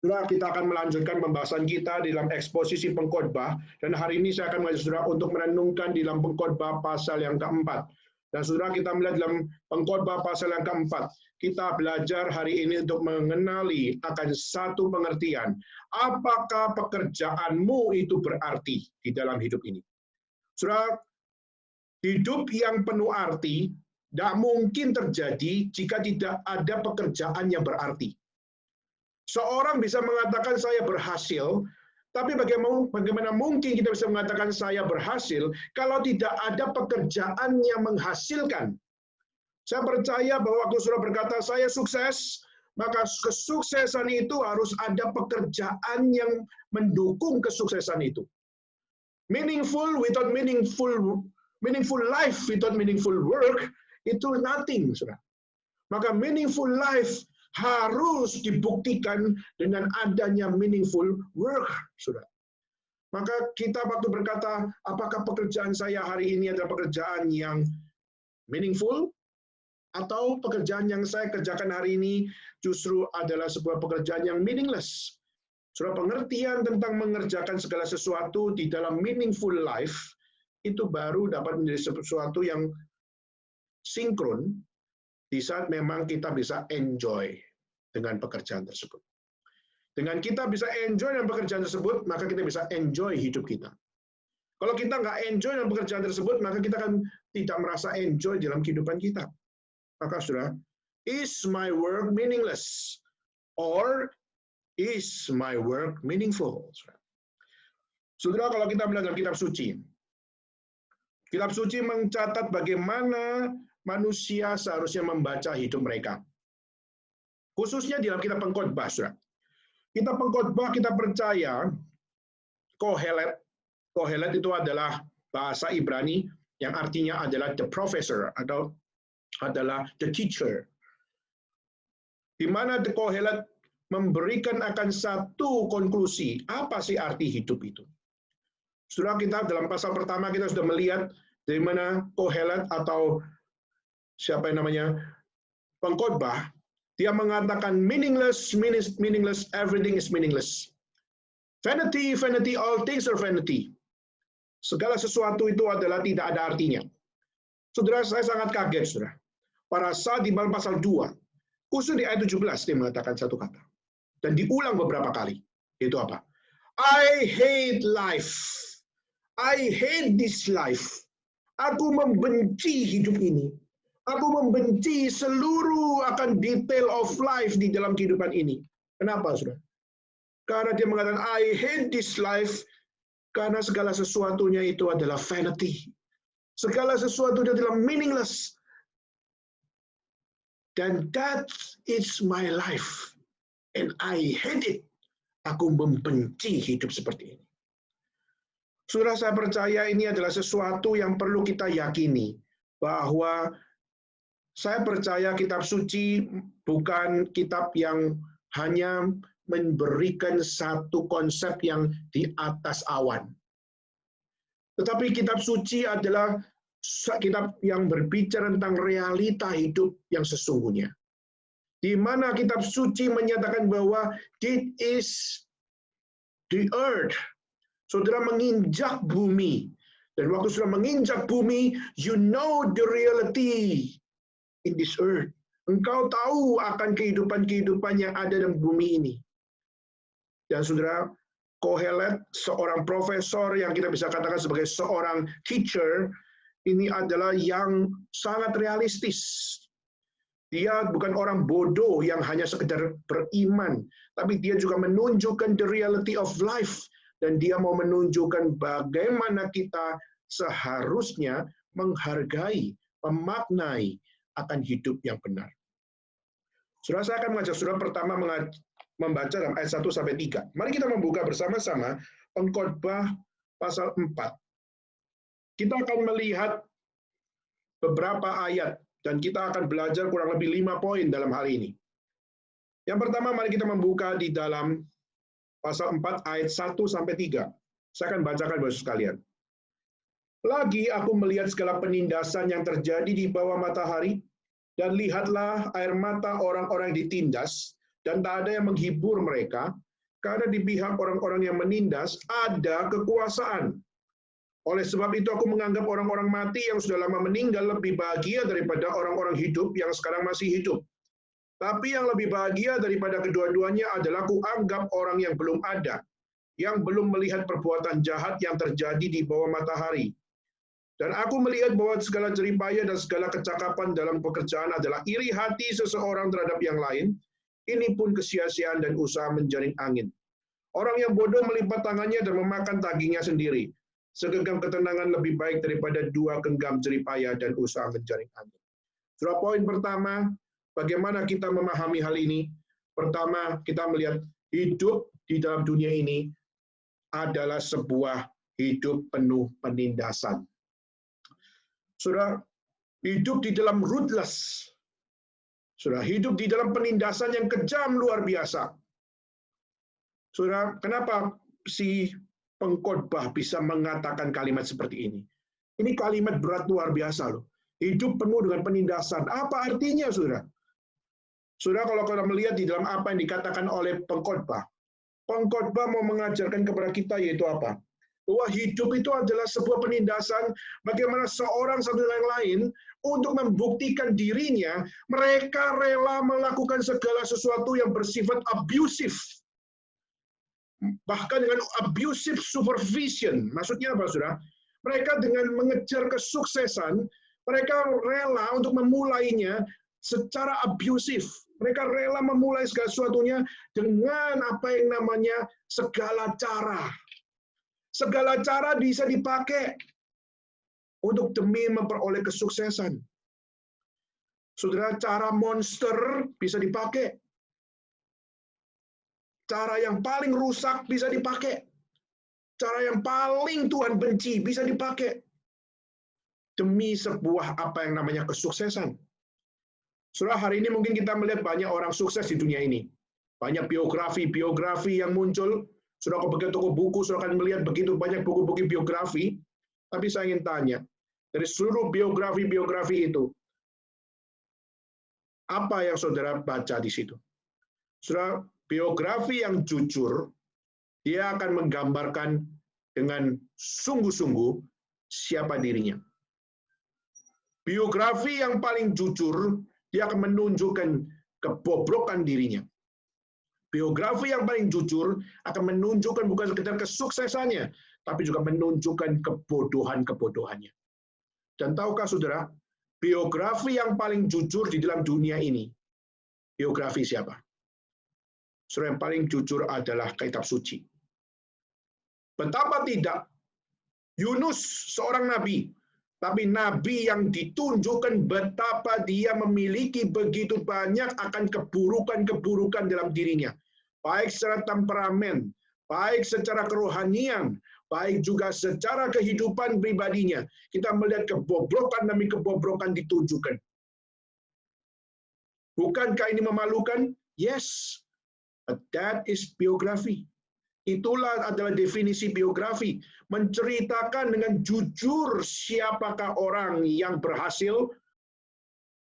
Saudara, kita akan melanjutkan pembahasan kita di dalam eksposisi pengkhotbah, dan hari ini saya akan mengajak saudara untuk merenungkan di dalam pengkhotbah pasal yang keempat. Dan saudara, kita melihat dalam pengkhotbah pasal yang keempat, kita belajar hari ini untuk mengenali akan satu pengertian. Apakah pekerjaanmu itu berarti di dalam hidup ini? Saudara, hidup yang penuh arti tidak mungkin terjadi jika tidak ada pekerjaan yang berarti. Seorang bisa mengatakan saya berhasil, tapi bagaimana mungkin kita bisa mengatakan saya berhasil kalau tidak ada pekerjaan yang menghasilkan? Saya percaya bahwa waktu saudara berkata saya sukses, maka kesuksesan itu harus ada pekerjaan yang mendukung kesuksesan itu. Meaningful without meaningful life without meaningful work itu nothing, saudara. Maka meaningful life harus dibuktikan dengan adanya meaningful work, saudara. Maka kita waktu berkata, apakah pekerjaan saya hari ini adalah pekerjaan yang meaningful, atau pekerjaan yang saya kerjakan hari ini justru adalah sebuah pekerjaan yang meaningless. Saudara, pengertian tentang mengerjakan segala sesuatu di dalam meaningful life, itu baru dapat menjadi sesuatu yang sinkron, di saat memang kita bisa enjoy dengan pekerjaan tersebut. Dengan kita bisa enjoy dengan pekerjaan tersebut, maka kita bisa enjoy hidup kita. Kalau kita nggak enjoy dengan pekerjaan tersebut, maka kita akan tidak merasa enjoy dalam kehidupan kita. Maka saudara, is my work meaningless? Or is my work meaningful? Saudara, kalau kita melihat dalam kitab suci mencatat bagaimana manusia seharusnya membaca hidup mereka. Khususnya di dalam kitab pengkhotbah, saudara. Kitab pengkhotbah kita percaya Kohelet itu adalah bahasa Ibrani yang artinya adalah the professor atau adalah the teacher. Di mana the Kohelet memberikan akan satu konklusi, apa sih arti hidup itu? Saudara, kita dalam pasal pertama kita sudah melihat dari mana Kohelet atau siapa yang namanya pengkhotbah, dia mengatakan meaningless, everything is meaningless. Vanity, all things are vanity. Segala sesuatu itu adalah tidak ada artinya. Saudara, saya sangat kaget, saudara. Pada saat di dalam pasal 2, khusus di ayat 17, dia mengatakan satu kata. Dan diulang beberapa kali. Itu apa? I hate life. I hate this life. Aku membenci hidup ini. Aku membenci seluruh akan detail of life di dalam kehidupan ini. Kenapa, saudara? Karena dia mengatakan, I hate this life, karena segala sesuatunya itu adalah vanity. Segala sesuatu itu adalah meaningless. Dan that is my life. And I hate it. Aku membenci hidup seperti ini. Saudara, saya percaya ini adalah sesuatu yang perlu kita yakini. Bahwa saya percaya kitab suci bukan kitab yang hanya memberikan satu konsep yang di atas awan. Tetapi kitab suci adalah kitab yang berbicara tentang realita hidup yang sesungguhnya. Di mana kitab suci menyatakan bahwa it is the earth. Saudara menginjak bumi. Dan waktu sudah menginjak bumi, you know the reality in this earth. Engkau tahu akan kehidupan-kehidupan yang ada dalam bumi ini. Dan saudara, Kohelet, seorang profesor yang kita bisa katakan sebagai seorang teacher, ini adalah yang sangat realistis. Dia bukan orang bodoh yang hanya sekedar beriman, tapi dia juga menunjukkan the reality of life, dan dia mau menunjukkan bagaimana kita seharusnya menghargai, memaknai akan hidup yang benar. Saudara, saya akan mengajak saudara pertama membaca dalam ayat 1 sampai 3. Mari kita membuka bersama-sama Pengkhotbah pasal 4. Kita akan melihat beberapa ayat dan kita akan belajar kurang lebih 5 poin dalam hal ini. Yang pertama, mari kita membuka di dalam pasal 4 ayat 1 sampai 3. Saya akan bacakan Bapak sekalian. Lagi aku melihat segala penindasan yang terjadi di bawah matahari, dan lihatlah air mata orang-orang ditindas, dan tak ada yang menghibur mereka, karena di pihak orang-orang yang menindas ada kekuasaan. Oleh sebab itu aku menganggap orang-orang mati yang sudah lama meninggal lebih bahagia daripada orang-orang hidup yang sekarang masih hidup. Tapi yang lebih bahagia daripada kedua-duanya adalah aku anggap orang yang belum ada, yang belum melihat perbuatan jahat yang terjadi di bawah matahari. Dan aku melihat bahwa segala jeripaya dan segala kecakapan dalam pekerjaan adalah iri hati seseorang terhadap yang lain. Ini pun kesia-siaan dan usaha menjaring angin. Orang yang bodoh melipat tangannya dan memakan dagingnya sendiri. Segenggam ketenangan lebih baik daripada 2 genggam jeripaya dan usaha menjaring angin. Surah poin pertama, bagaimana kita memahami hal ini? Pertama, kita melihat hidup di dalam dunia ini adalah sebuah hidup penuh penindasan. Saudara, hidup di dalam ruthless. Saudara, hidup di dalam penindasan yang kejam luar biasa. Saudara, kenapa si pengkhotbah bisa mengatakan kalimat seperti ini? Ini kalimat berat luar biasa loh. Hidup penuh dengan penindasan. Apa artinya, saudara? Saudara, kalau kita melihat di dalam apa yang dikatakan oleh pengkhotbah mau mengajarkan kepada kita yaitu apa? Bahwa hidup itu adalah sebuah penindasan bagaimana seorang satu yang lain untuk membuktikan dirinya, mereka rela melakukan segala sesuatu yang bersifat abusive. Bahkan dengan abusive supervision. Maksudnya apa, saudara? Mereka dengan mengejar kesuksesan, mereka rela untuk memulainya secara abusif. Mereka rela memulai segala sesuatunya dengan apa yang namanya segala cara. Segala cara bisa dipakai untuk demi memperoleh kesuksesan. Saudara, cara monster bisa dipakai. Cara yang paling rusak bisa dipakai. Cara yang paling Tuhan benci bisa dipakai. Demi sebuah apa yang namanya kesuksesan. Saudara, hari ini mungkin kita melihat banyak orang sukses di dunia ini. Banyak biografi yang muncul. Saudara, kalau begitu toko buku, saudara akan melihat begitu banyak buku-buku biografi. Tapi saya ingin tanya, dari seluruh biografi itu, apa yang saudara baca di situ? Saudara, biografi yang jujur, dia akan menggambarkan dengan sungguh-sungguh siapa dirinya. Biografi yang paling jujur, dia akan menunjukkan kebobrokan dirinya. Biografi yang paling jujur akan menunjukkan bukan sekedar kesuksesannya, tapi juga menunjukkan kebodohan-kebodohannya. Dan tahukah saudara, biografi yang paling jujur di dalam dunia ini, biografi siapa? Saudara, yang paling jujur adalah kitab suci. Betapa tidak, Yunus seorang nabi, tapi nabi yang ditunjukkan betapa dia memiliki begitu banyak akan keburukan-keburukan dalam dirinya. Baik secara temperamen, baik secara kerohanian, baik juga secara kehidupan pribadinya. Kita melihat kebobrokan demi kebobrokan ditunjukkan. Bukankah ini memalukan? Yes, but that is biography. Itulah adalah definisi biografi. Menceritakan dengan jujur siapakah orang yang berhasil,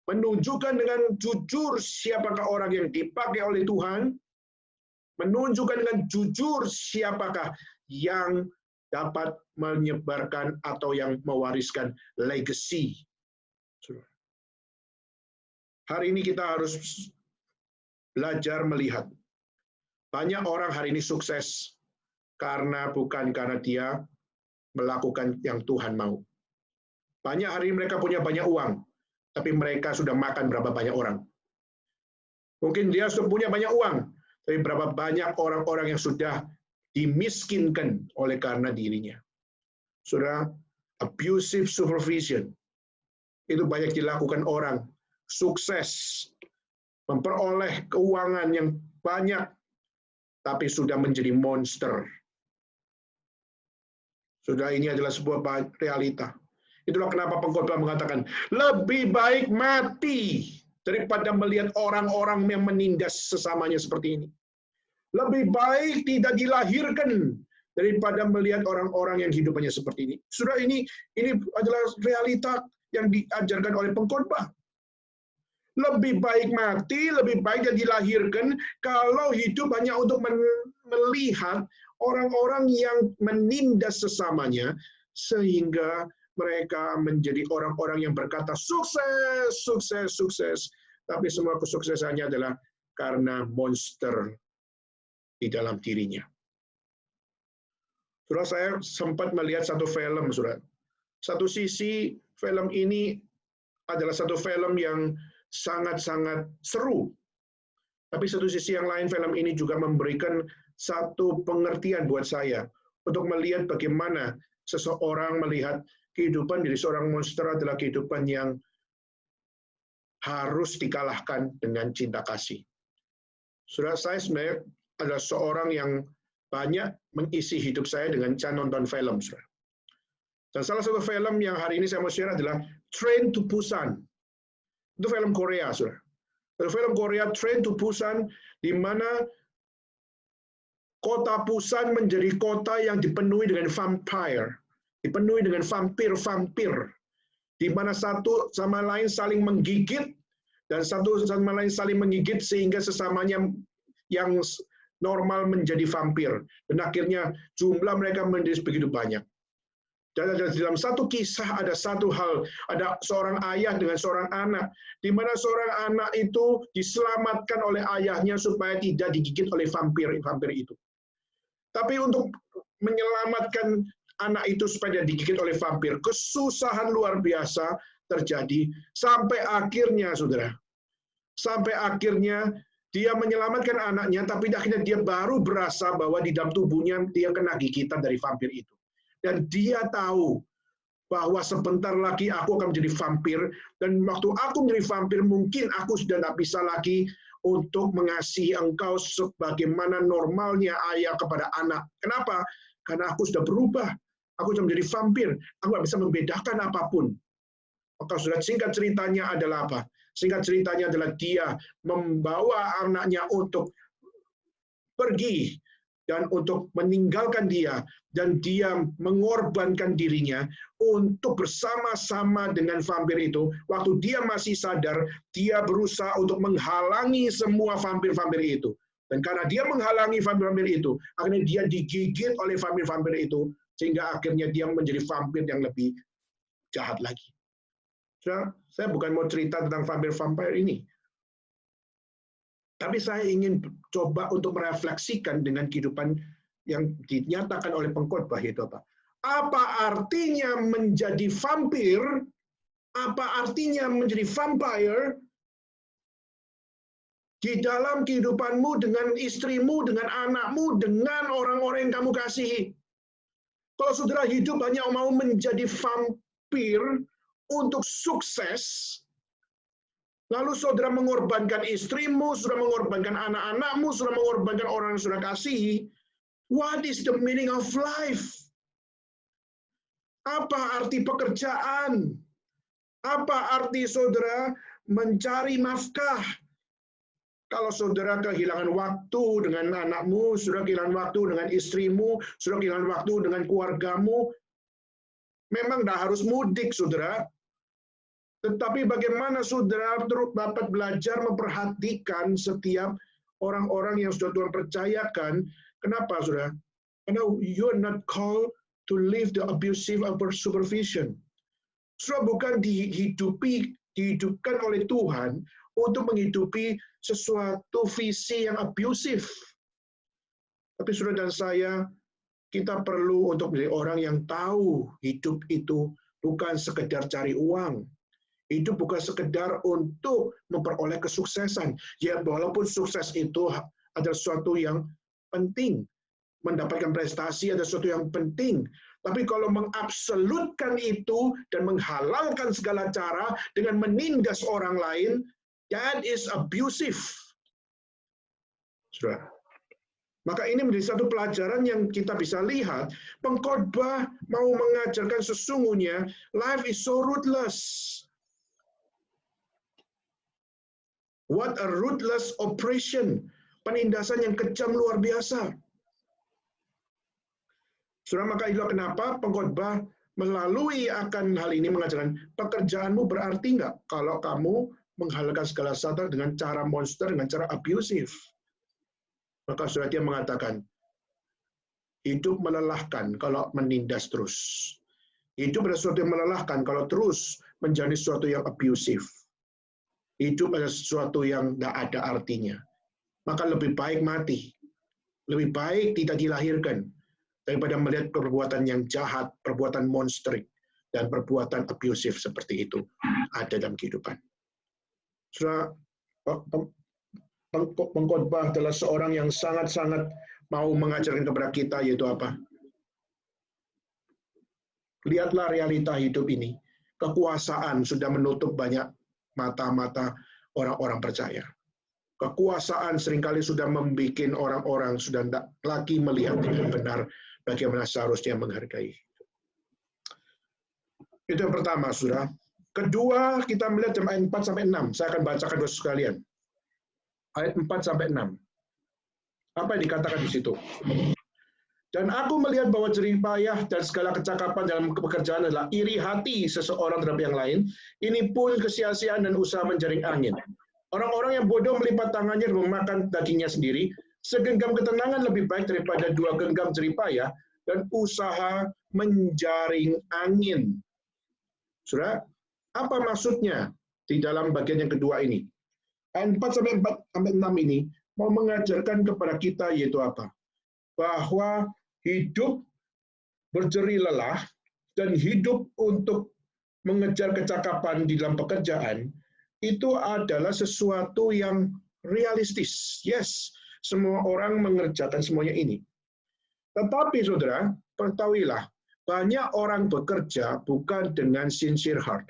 menunjukkan dengan jujur siapakah orang yang dipakai oleh Tuhan, menunjukkan dengan jujur siapakah yang dapat menyebarkan atau yang mewariskan legacy. Hari ini kita harus belajar melihat. Banyak orang hari ini sukses bukan karena dia melakukan yang Tuhan mau. Banyak hari mereka punya banyak uang, tapi mereka sudah makan berapa banyak orang. Mungkin dia sudah punya banyak uang, tapi berapa banyak orang-orang yang sudah dimiskinkan oleh karena dirinya. Saudara, abusive supervision itu banyak dilakukan orang sukses memperoleh keuangan yang banyak, tapi sudah menjadi monster. Sudah, ini adalah sebuah realita. Itulah kenapa pengkhotbah mengatakan, lebih baik mati daripada melihat orang-orang yang menindas sesamanya seperti ini. Lebih baik tidak dilahirkan daripada melihat orang-orang yang hidupannya seperti ini. Sudah, ini adalah realita yang diajarkan oleh pengkhotbah. Lebih baik mati, lebih baik dia dilahirkan kalau hidup hanya untuk melihat orang-orang yang menindas sesamanya, sehingga mereka menjadi orang-orang yang berkata sukses, sukses, sukses. Tapi semua kesuksesannya adalah karena monster di dalam dirinya. Saudara, saya sempat melihat satu film, saudara. Satu sisi film ini adalah satu film yang sangat-sangat seru. Tapi satu sisi yang lain, film ini juga memberikan satu pengertian buat saya untuk melihat bagaimana seseorang melihat kehidupan dari seorang monster adalah kehidupan yang harus dikalahkan dengan cinta kasih. Saudara, saya sebenarnya adalah seorang yang banyak mengisi hidup saya dengan nonton film, saudara. Dan salah satu film yang hari ini saya mau share adalah Train to Busan. Itu film Korea, saudara. Itu film Korea, Train to Busan, di mana kota Busan menjadi kota yang dipenuhi dengan vampire, dipenuhi dengan vampir-vampir, di mana satu sama lain saling menggigit, dan satu sama lain saling menggigit sehingga sesamanya yang normal menjadi vampir. Dan akhirnya jumlah mereka menjadi begitu banyak. Dan dalam satu kisah ada satu hal, ada seorang ayah dengan seorang anak, di mana seorang anak itu diselamatkan oleh ayahnya supaya tidak digigit oleh vampir itu. Tapi untuk menyelamatkan anak itu supaya tidak digigit oleh vampir, kesusahan luar biasa terjadi sampai akhirnya, saudara. Sampai akhirnya dia menyelamatkan anaknya, tapi akhirnya dia baru berasa bahwa di dalam tubuhnya dia kena gigitan dari vampir itu. Dan dia tahu bahwa sebentar lagi aku akan menjadi vampir, dan waktu aku menjadi vampir mungkin aku sudah tidak bisa lagi untuk mengasihi engkau sebagaimana normalnya ayah kepada anak. Kenapa? Karena aku sudah berubah. Aku sudah menjadi vampir. Aku tidak bisa membedakan apapun. Maka sudah, singkat ceritanya adalah apa? Singkat ceritanya adalah dia membawa anaknya untuk pergi dan untuk meninggalkan dia, dan dia mengorbankan dirinya untuk bersama-sama dengan vampir itu. Waktu dia masih sadar, dia berusaha untuk menghalangi semua vampir-vampir itu. Dan karena dia menghalangi vampir-vampir itu, akhirnya dia digigit oleh vampir-vampir itu, sehingga akhirnya dia menjadi vampir yang lebih jahat lagi. Saya bukan mau cerita tentang vampir-vampir ini, tapi saya ingin coba untuk merefleksikan dengan kehidupan yang dinyatakan oleh pengkhotbah itu apa. Apa artinya menjadi vampir? Apa artinya menjadi vampire di dalam kehidupanmu dengan istrimu, dengan anakmu, dengan orang-orang yang kamu kasihi? Kalau saudara hidup hanya mau menjadi vampir untuk sukses, lalu saudara mengorbankan istrimu, saudara mengorbankan anak-anakmu, saudara mengorbankan orang yang saudara kasihi, what is the meaning of life? Apa arti pekerjaan? Apa arti saudara mencari nafkah? Kalau saudara kehilangan waktu dengan anakmu, saudara kehilangan waktu dengan istrimu, saudara kehilangan waktu dengan keluargamu, memang tidak harus mudik, saudara. Tetapi bagaimana saudara dapat belajar memperhatikan setiap orang-orang yang sudah Tuhan percayakan. Kenapa, saudara? Karena you are not called to live the abusive supervision. Saudara bukan dihidupkan oleh Tuhan untuk menghidupi sesuatu visi yang abusif. Tapi saudara dan saya Kita perlu untuk menjadi orang yang tahu hidup itu bukan sekedar cari uang. Hidup bukan sekedar untuk memperoleh kesuksesan. Ya, walaupun sukses itu adalah sesuatu yang penting. Mendapatkan prestasi adalah sesuatu yang penting. Tapi kalau mengabsolutkan itu dan menghalalkan segala cara dengan menindas orang lain, that is abusive. Saudara. Maka ini menjadi satu pelajaran yang kita bisa lihat. Pengkhotbah mau mengajarkan sesungguhnya life is so ruthless. What a ruthless oppression. Penindasan yang kejam luar biasa. Saudara, maka itulah kenapa pengkhotbah melalui akan hal ini mengajarkan pekerjaanmu berarti nggak kalau kamu menghalalkan segala sesuatu dengan cara monster, dengan cara abusif. Maka saudara dia mengatakan, hidup melelahkan kalau menindas terus. Hidup adalah sesuatu yang melelahkan kalau terus menjadi sesuatu yang abusif. Hidup adalah sesuatu yang tidak ada artinya. Maka lebih baik mati. Lebih baik tidak dilahirkan daripada melihat perbuatan yang jahat, perbuatan monsterik, dan perbuatan abusif seperti itu ada dalam kehidupan. Saudara, pengkhotbah adalah seorang yang sangat-sangat mau mengajarkan kepada kita, yaitu apa? Lihatlah realita hidup ini. Kekuasaan sudah menutup banyak mata-mata orang-orang percaya. Kekuasaan seringkali sudah membuat orang-orang sudah tidak lagi melihat dengan benar bagaimana seharusnya menghargai. Itu yang pertama, saudara. Kedua, kita melihat ayat 4-6. Saya akan bacakan dulu sekalian. Ayat 4-6. Apa yang dikatakan di situ? Dan aku melihat bahwa jeripayah dan segala kecakapan dalam pekerjaan adalah iri hati seseorang terhadap yang lain. Ini pun kesia-siaan dan usaha menjaring angin. Orang-orang yang bodoh melipat tangannya dan memakan dagingnya sendiri. Segenggam ketenangan lebih baik daripada 2 genggam jeripayah dan usaha menjaring angin. Saudara, apa maksudnya di dalam bagian yang kedua ini? Ayat 4-6 ini mau mengajarkan kepada kita yaitu apa? Bahwa hidup berjerih lelah dan hidup untuk mengejar kecakapan di dalam pekerjaan itu adalah sesuatu yang realistis. Yes, semua orang mengerjakan semuanya ini. Tetapi saudara, ketahuilah, banyak orang bekerja bukan dengan sincere heart.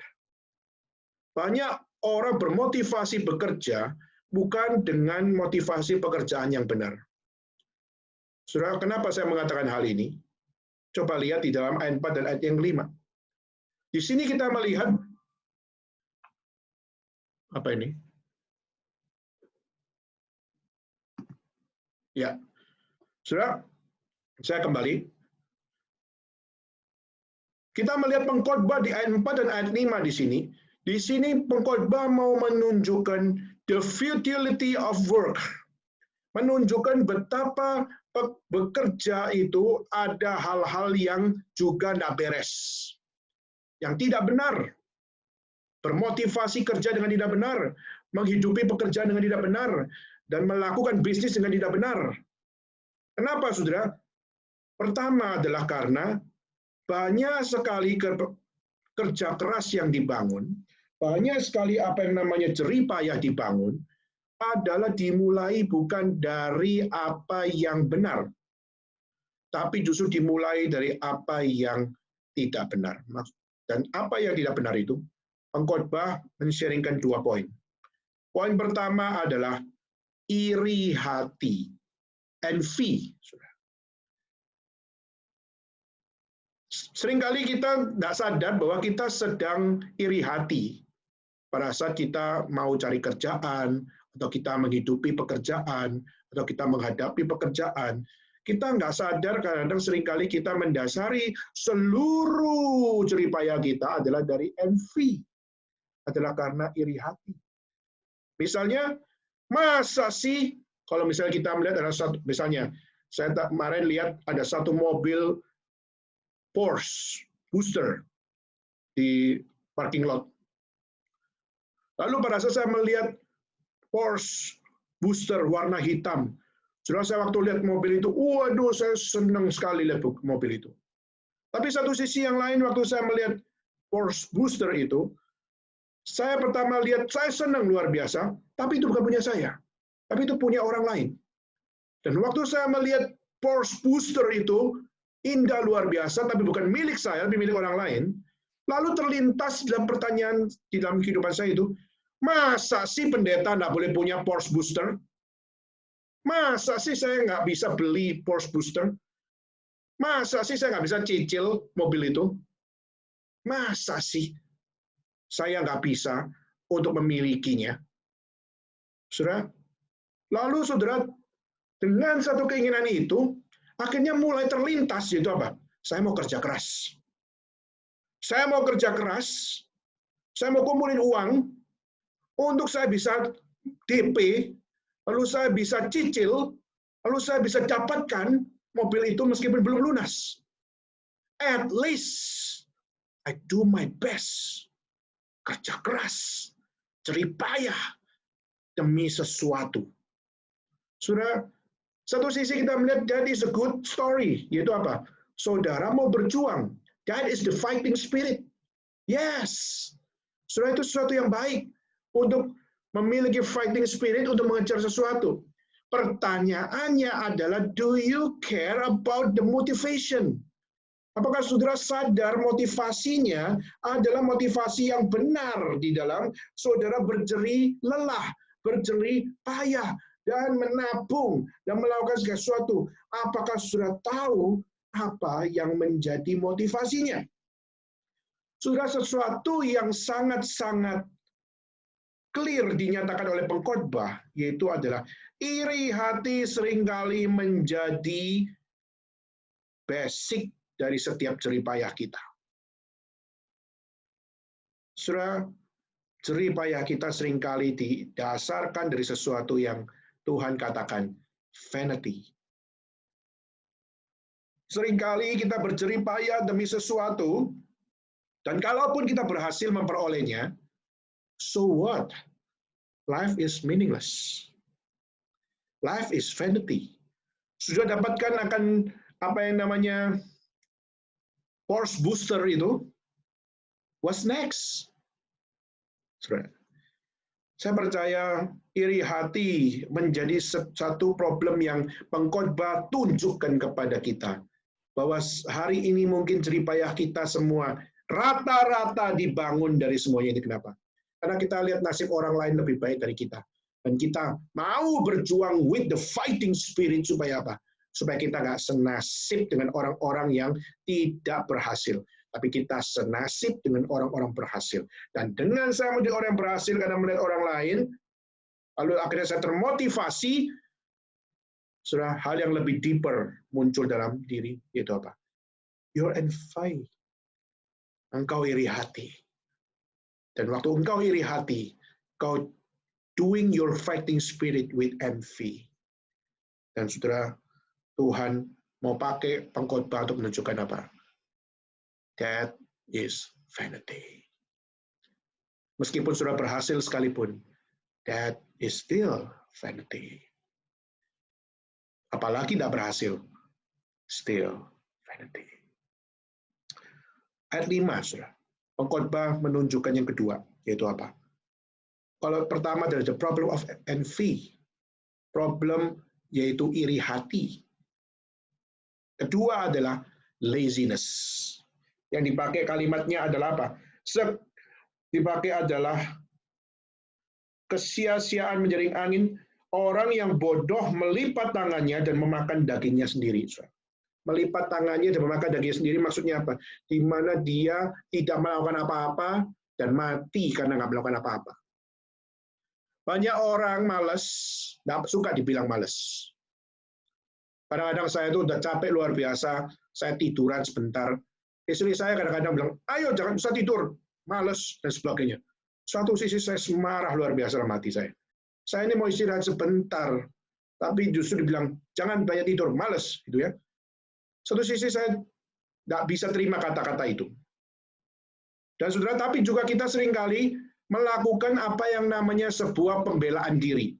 Banyak orang bermotivasi bekerja bukan dengan motivasi pekerjaan yang benar. Saudara, kenapa saya mengatakan hal ini? Coba lihat di dalam ayat 4 dan ayat yang 5. Di sini kita melihat apa ini? Ya. Saudara, saya kembali. Kita melihat pengkhotbah di ayat 4 dan ayat 5 di sini. Di sini pengkhotbah mau menunjukkan the futility of work. Menunjukkan betapa bekerja itu ada hal-hal yang juga tidak beres. Yang tidak benar. Bermotivasi kerja dengan tidak benar. Menghidupi pekerjaan dengan tidak benar. Dan melakukan bisnis dengan tidak benar. Kenapa, saudara? Pertama adalah karena banyak sekali kerja keras yang dibangun, banyak sekali apa yang namanya jerih payah dibangun, adalah dimulai bukan dari apa yang benar, tapi justru dimulai dari apa yang tidak benar. Dan apa yang tidak benar itu, pengkhotbah men-sharingkan 2 poin. Poin pertama adalah iri hati, envy. Seringkali kita tidak sadar bahwa kita sedang iri hati pada saat kita mau cari kerjaan, atau kita menghidupi pekerjaan, atau kita menghadapi pekerjaan. Kita nggak sadar kadang-kadang seringkali kita mendasari seluruh jeripaya kita adalah dari envy, adalah karena iri hati. Misalnya, masa sih kalau misalnya kita melihat ada satu, misalnya saya kemarin lihat ada satu mobil Porsche Booster di parking lot. Lalu pada saat saya melihat Porsche Booster warna hitam, Saudara, saya waktu lihat mobil itu, waduh, saya senang sekali lihat mobil itu. Tapi satu sisi yang lain, waktu saya melihat Porsche Booster itu, saya pertama lihat, saya senang luar biasa, tapi itu bukan punya saya. Tapi itu punya orang lain. Dan waktu saya melihat Porsche Booster itu, indah luar biasa, tapi bukan milik saya, tapi milik orang lain, lalu terlintas dalam pertanyaan di dalam kehidupan saya itu, masa sih pendeta nggak boleh punya Porsche Booster? Masa sih saya nggak bisa beli Porsche Booster? Masa sih saya nggak bisa cicil mobil itu? Masa sih saya nggak bisa untuk memilikinya? Saudara, lalu saudara, dengan satu keinginan itu, akhirnya mulai terlintas, yaitu apa? Saya mau kerja keras. Saya mau kerja keras, saya mau kumpulin uang, untuk saya bisa DP, lalu saya bisa cicil, lalu saya bisa dapatkan mobil itu meskipun belum lunas. At least, I do my best. Kerja keras, jerih payah, demi sesuatu. Sudah, satu sisi kita melihat that is a good story, yaitu apa? Saudara mau berjuang. That is the fighting spirit. Yes. Sudah, itu sesuatu yang baik untuk memiliki fighting spirit untuk mengejar sesuatu. Pertanyaannya adalah, do you care about the motivation? Apakah saudara sadar motivasinya adalah motivasi yang benar di dalam saudara berjerih lelah, berjerih payah, dan menabung, dan melakukan segala sesuatu? Apakah saudara tahu apa yang menjadi motivasinya? Saudara, sesuatu yang sangat-sangat clear dinyatakan oleh pengkhotbah, yaitu adalah iri hati seringkali menjadi basic dari setiap jerih payah kita. Saudara, jerih payah kita seringkali didasarkan dari sesuatu yang Tuhan katakan vanity. Seringkali kita berjerih payah demi sesuatu, dan kalaupun kita berhasil memperolehnya, so what? Life is meaningless. Life is vanity. Sudah dapatkan akan apa yang namanya Porsche Booster itu? What's next? Saya percaya iri hati menjadi satu problem yang pengkhotbah tunjukkan kepada kita. Bahwa hari ini mungkin jerih payah kita semua rata-rata dibangun dari semuanya ini. Kenapa? Karena kita lihat nasib orang lain lebih baik dari kita. Dan kita mau berjuang with the fighting spirit supaya apa? Supaya kita nggak senasib dengan orang-orang yang tidak berhasil. Tapi kita senasib dengan orang-orang berhasil. Dan dengan saya menjadi orang yang berhasil karena melihat orang lain, lalu akhirnya saya termotivasi, sudah hal yang lebih deeper muncul dalam diri, yaitu apa? You're envy. Engkau iri hati. Dan waktu engkau iri hati, kau doing your fighting spirit with envy. Dan saudara, Tuhan mau pakai pengkhotbah untuk menunjukkan apa? That is vanity. Meskipun sudah berhasil sekalipun, that is still vanity. Apalagi tidak berhasil, still vanity. Ayat 5, saudara. Pengkhotbah menunjukkan yang kedua, yaitu apa? Kalau pertama adalah the problem of envy. Problem yaitu iri hati. Kedua adalah laziness. Yang dipakai kalimatnya adalah apa? Dipakai adalah kesia-siaan menjaring angin, orang yang bodoh melipat tangannya dan memakan dagingnya sendiri. Melipat tangannya dan memakan dagingnya sendiri maksudnya apa? Di mana dia tidak melakukan apa-apa dan mati karena nggak melakukan apa-apa. Banyak orang malas, nggak suka dibilang malas. Kadang-kadang saya itu udah capek luar biasa, saya tiduran sebentar. Istri saya kadang-kadang bilang, ayo jangan usah tidur, males, dan sebagainya. Suatu sisi saya semarah luar biasa dalam hati saya. Saya ini mau istirahat sebentar, tapi justru dibilang, jangan banyak tidur, males. Gitu ya. Satu sisi saya nggak bisa terima kata-kata itu. Dan saudara, tapi juga kita seringkali melakukan apa yang namanya sebuah pembelaan diri.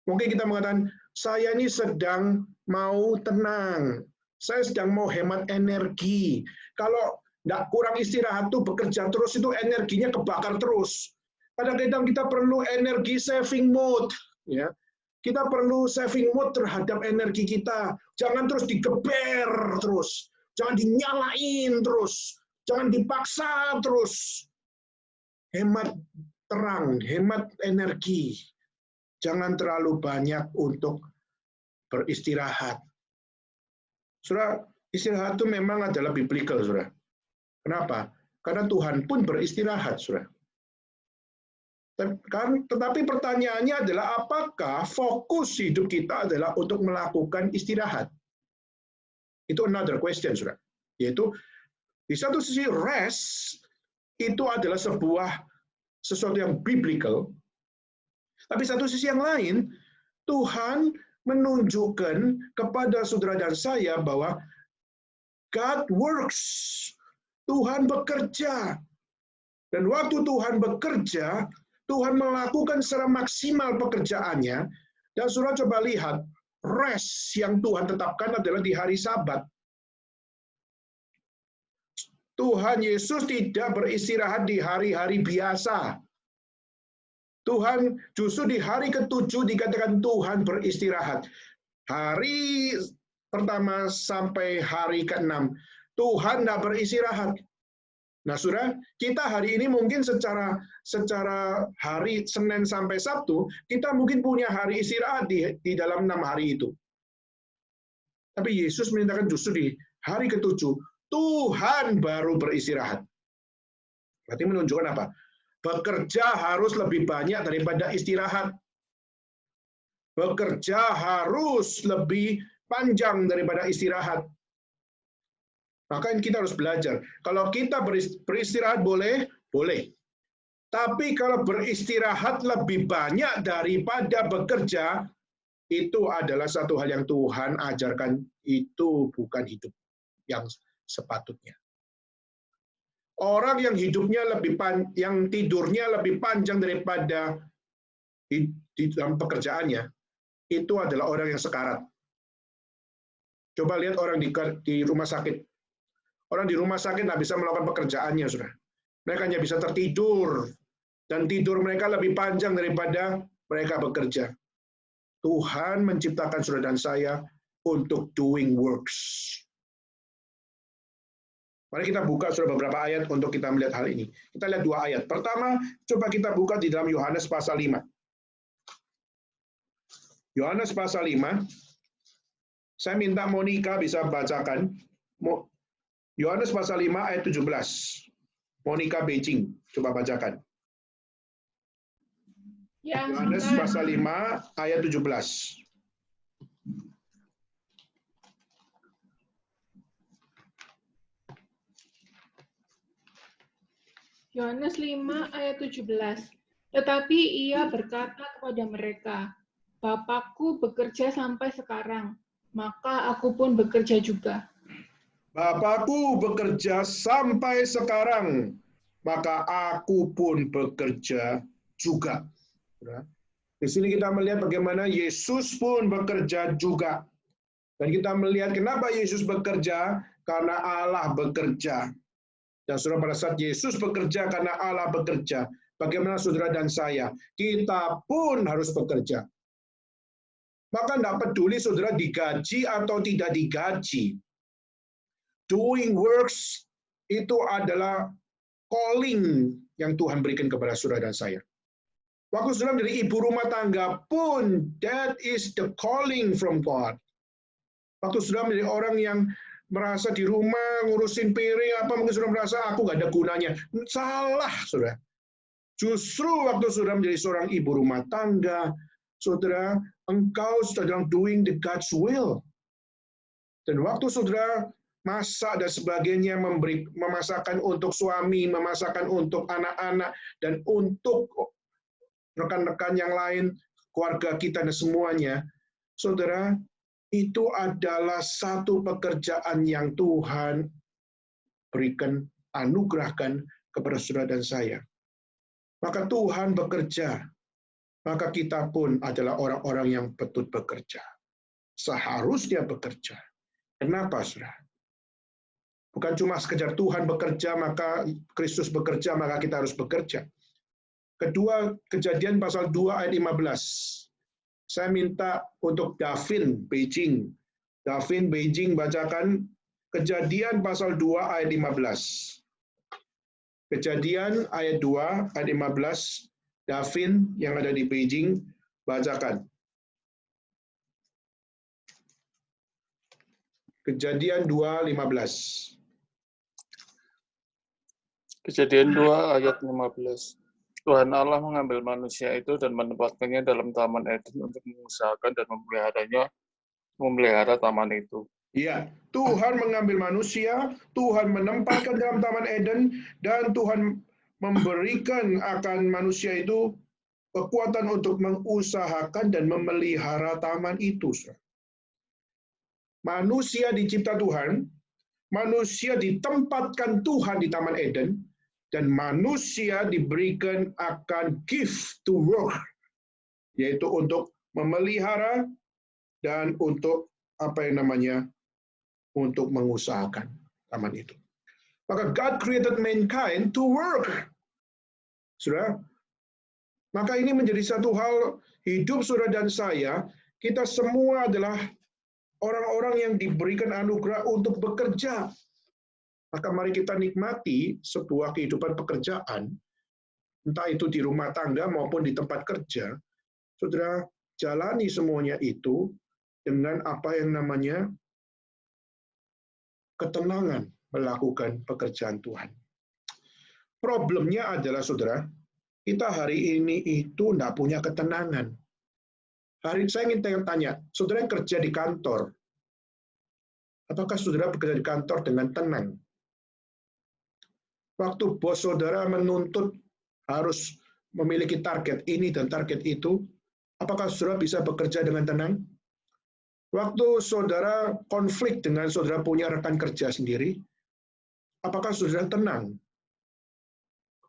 Mungkin kita mengatakan, saya ini sedang mau tenang. Saya sedang mau hemat energi. Kalau nggak kurang istirahat tuh bekerja terus itu energinya kebakar terus. Kadang-kadang kita perlu energi saving mode. Ya. Kita perlu saving mode terhadap energi kita. Jangan terus digeber terus. Jangan dinyalain terus. Jangan dipaksa terus. Hemat terang, hemat energi. Jangan terlalu banyak untuk beristirahat. Saudara, istirahat itu memang adalah biblical, saudara. Kenapa? Karena Tuhan pun beristirahat, saudara. Tetapi pertanyaannya adalah apakah fokus hidup kita adalah untuk melakukan istirahat? Itu another question, saudara. Yaitu di satu sisi rest itu adalah sesuatu yang biblical, tapi satu sisi yang lain, Tuhan menunjukkan kepada saudara dan saya bahwa God works, Tuhan bekerja. Dan waktu Tuhan bekerja, Tuhan melakukan secara maksimal pekerjaannya, dan saudara coba lihat, rest yang Tuhan tetapkan adalah di hari Sabat. Tuhan Yesus tidak beristirahat di hari-hari biasa. Tuhan justru di hari ke-7 dikatakan Tuhan beristirahat. Hari pertama sampai hari ke-6, Tuhan tidak beristirahat. Nah, saudara, kita hari ini mungkin secara hari Senin sampai Sabtu, kita mungkin punya hari istirahat di dalam 6 hari itu. Tapi Yesus menyatakan justru di hari ke-7, Tuhan baru beristirahat. Berarti menunjukkan apa? Bekerja harus lebih banyak daripada istirahat. Bekerja harus lebih panjang daripada istirahat. Maka kita harus belajar. Kalau kita beristirahat boleh, boleh. Tapi kalau beristirahat lebih banyak daripada bekerja, itu adalah satu hal yang Tuhan ajarkan. Itu bukan hidup yang sepatutnya. Orang yang hidupnya yang tidurnya lebih panjang daripada di dalam pekerjaannya, itu adalah orang yang sekarat. Coba lihat orang di rumah sakit. Orang di rumah sakit nggak bisa melakukan pekerjaannya, saudara. Mereka hanya bisa tertidur, dan tidur mereka lebih panjang daripada mereka bekerja. Tuhan menciptakan saudara dan saya untuk doing works. Mari kita buka beberapa ayat untuk kita melihat hal ini. Kita lihat 2 ayat. Pertama, coba kita buka di dalam Yohanes pasal 5. Yohanes pasal 5. Saya minta Monica bisa bacakan. Yohanes pasal 5 ayat 17. Monica Beijing, coba bacakan. Ya, Yohanes pasal 5 ayat 17. Yohanes 5 ayat 17. Tetapi ia berkata kepada mereka, Bapakku bekerja sampai sekarang, maka aku pun bekerja juga. Bapakku bekerja sampai sekarang, maka aku pun bekerja juga. Di sini kita melihat bagaimana Yesus pun bekerja juga. Dan kita melihat kenapa Yesus bekerja, karena Allah bekerja. Dan saudara, pada saat Yesus bekerja karena Allah bekerja, bagaimana saudara dan saya? Kita pun harus bekerja. Maka tidak peduli saudara digaji atau tidak digaji. Doing works itu adalah calling yang Tuhan berikan kepada saudara dan saya. Waktu saudara menjadi ibu rumah tangga pun, that is the calling from God. Waktu saudara menjadi orang yang merasa di rumah ngurusin piring apa, mungkin saudara merasa aku nggak ada gunanya. Salah, saudara. Justru waktu saudara menjadi seorang ibu rumah tangga, saudara, engkau sedang doing the God's will. Dan waktu saudara masak dan sebagainya, memasakkan untuk suami, memasakkan untuk anak-anak, dan untuk rekan-rekan yang lain, keluarga kita dan semuanya, saudara, itu adalah satu pekerjaan yang Tuhan berikan, anugerahkan kepada saudara dan saya. Maka Tuhan bekerja. maka kita pun adalah orang-orang yang patut bekerja. Seharusnya bekerja. Kenapa, saudara? Bukan cuma sekedar Tuhan bekerja, maka Kristus bekerja, maka kita harus bekerja. Kedua, Kejadian pasal 2 ayat 15. Saya minta untuk Davin Beijing. Davin Beijing bacakan Kejadian pasal 2 ayat 15. Kejadian ayat 2 ayat 15. Davin yang ada di Beijing bacakan. Kejadian 2:15. Kejadian 2 ayat 15. Tuhan Allah mengambil manusia itu dan menempatkannya dalam Taman Eden untuk mengusahakan dan memelihara taman itu. Ya, Tuhan mengambil manusia, Tuhan menempatkan dalam Taman Eden, dan Tuhan memberikan akan manusia itu kekuatan untuk mengusahakan dan memelihara taman itu. Manusia dicipta Tuhan, manusia ditempatkan Tuhan di Taman Eden, dan manusia diberikan akan gift to work, yaitu untuk memelihara dan untuk untuk mengusahakan taman itu. Maka God created mankind to work. Saudara, maka ini menjadi satu hal hidup saudara dan saya, kita semua adalah orang-orang yang diberikan anugerah untuk bekerja. Maka mari kita nikmati sebuah kehidupan pekerjaan, entah itu di rumah tangga maupun di tempat kerja. Saudara, jalani semuanya itu dengan apa yang namanya ketenangan melakukan pekerjaan Tuhan. Problemnya adalah, saudara, kita hari ini itu tidak punya ketenangan. Saya ingin tanya, saudara yang kerja di kantor, apakah saudara bekerja di kantor dengan tenang? Waktu bos saudara menuntut harus memiliki target ini dan target itu, apakah saudara bisa bekerja dengan tenang? Waktu saudara konflik dengan saudara punya rekan kerja sendiri, apakah saudara tenang?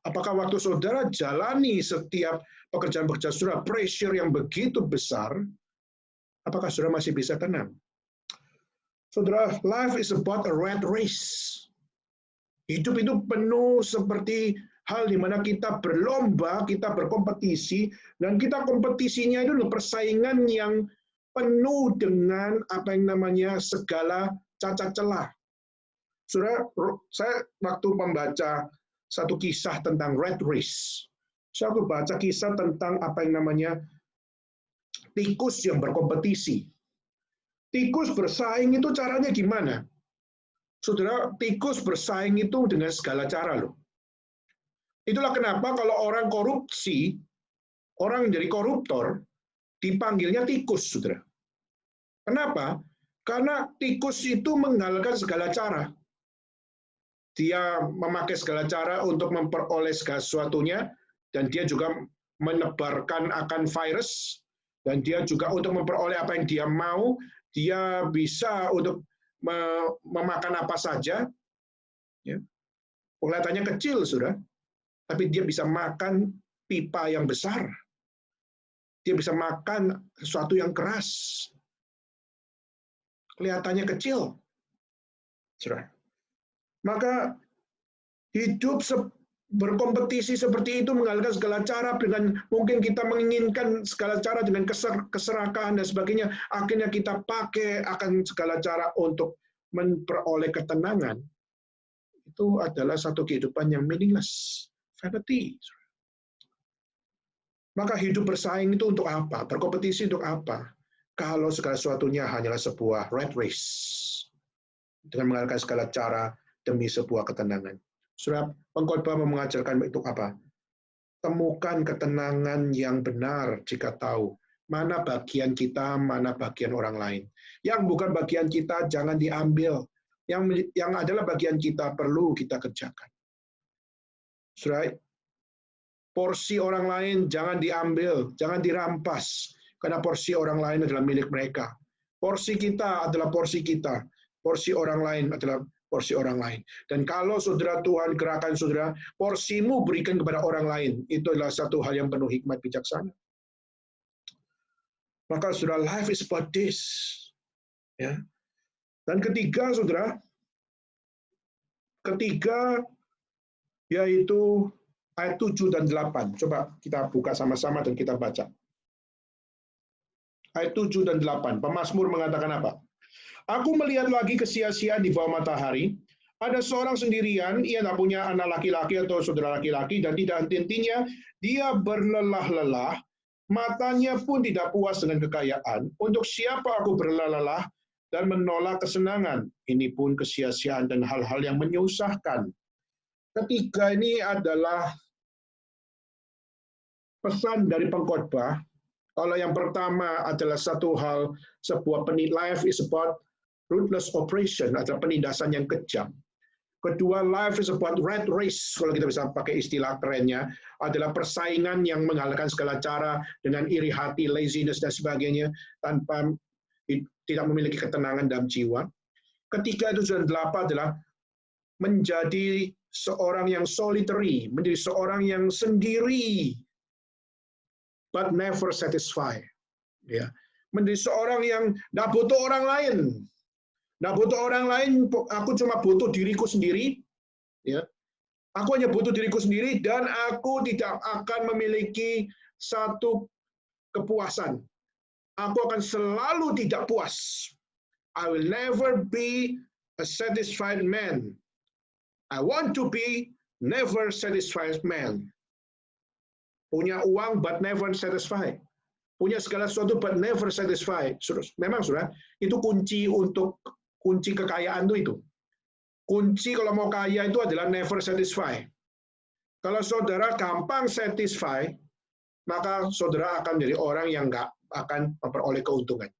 Apakah waktu saudara jalani setiap pekerjaan-pekerjaan saudara, pressure yang begitu besar, apakah saudara masih bisa tenang? Saudara, life is about a rat race. Hidup itu penuh seperti hal di mana kita berlomba, kita berkompetisi, dan kita kompetisinya itu persaingan yang penuh dengan segala cacat celah. Saudara, saya waktu membaca satu kisah tentang rat race, saya baca kisah tentang tikus yang berkompetisi. Tikus bersaing itu caranya gimana? Saudara, tikus bersaing itu dengan segala cara loh. Itulah kenapa kalau orang korupsi, orang jadi koruptor, dipanggilnya tikus, saudara. Kenapa? Karena tikus itu menghalalkan segala cara. Dia memakai segala cara untuk memperoleh segala sesuatunya, dan dia juga menebarkan akan virus, dan dia juga untuk memperoleh apa yang dia mau, dia bisa untuk memakan apa saja, ya. Kelihatannya kecil, saudara, tapi dia bisa makan pipa yang besar. Dia bisa makan sesuatu yang keras. Kelihatannya kecil, saudara. Maka hidup berkompetisi seperti itu menghalalkan segala cara, dengan mungkin kita menginginkan segala cara dengan keserakahan dan sebagainya, akhirnya kita pakai akan segala cara untuk memperoleh ketenangan. Itu adalah satu kehidupan yang meaningless, vanity. Maka hidup bersaing itu untuk apa? Berkompetisi untuk apa? Kalau segala sesuatunya hanyalah sebuah rat race, dengan menghalalkan segala cara demi sebuah ketenangan. Saudara, pengkhotbah mengajarkan itu apa? Temukan ketenangan yang benar jika tahu mana bagian kita, mana bagian orang lain. Yang bukan bagian kita jangan diambil. Yang adalah bagian kita perlu kita kerjakan. Saudara, porsi orang lain jangan diambil, jangan dirampas, karena porsi orang lain adalah milik mereka. Porsi kita adalah porsi kita, porsi orang lain adalah porsi orang lain. Dan kalau saudara Tuhan gerakan saudara, porsimu berikan kepada orang lain. Itu adalah satu hal yang penuh hikmat bijaksana. Maka saudara, life is about this. Ya. Dan ketiga, saudara, yaitu ayat 7 dan 8. Coba kita buka sama-sama dan kita baca. Ayat 7 dan 8. Pemazmur mengatakan apa? Aku melihat lagi kesia-siaan di bawah matahari. Ada seorang sendirian, ia tidak punya anak laki-laki atau saudara laki-laki, dan tidak henti-hentinya, dia berlelah-lelah, matanya pun tidak puas dengan kekayaan. Untuk siapa aku berlelah-lelah dan menolak kesenangan? Ini pun kesia-siaan dan hal-hal yang menyusahkan. Ketiga ini adalah pesan dari pengkhotbah. Kalau yang pertama adalah satu hal, sebuah life is about ruthless operation, adalah penindasan yang kejam. Kedua, life is about rat race, kalau kita bisa pakai istilah kerennya, adalah persaingan yang menghalalkan segala cara dengan iri hati, laziness, dan sebagainya, tanpa tidak memiliki ketenangan dalam jiwa. Ketiga, 7 dan 8 adalah menjadi seorang yang solitary, menjadi seorang yang sendiri, but never satisfied. Ya. Menjadi seorang yang tidak butuh orang lain. Tidak butuh orang lain, aku cuma butuh diriku sendiri. Ya. Aku hanya butuh diriku sendiri dan aku tidak akan memiliki satu kepuasan. Aku akan selalu tidak puas. I will never be a satisfied man. I want to be never satisfied man. Punya uang but never satisfied. Punya segala sesuatu but never satisfied. Memang saudara, itu kunci kekayaan itu. Kunci kalau mau kaya itu adalah never satisfied. Kalau saudara gampang satisfied, maka saudara akan menjadi orang yang nggak akan memperoleh keuntungan.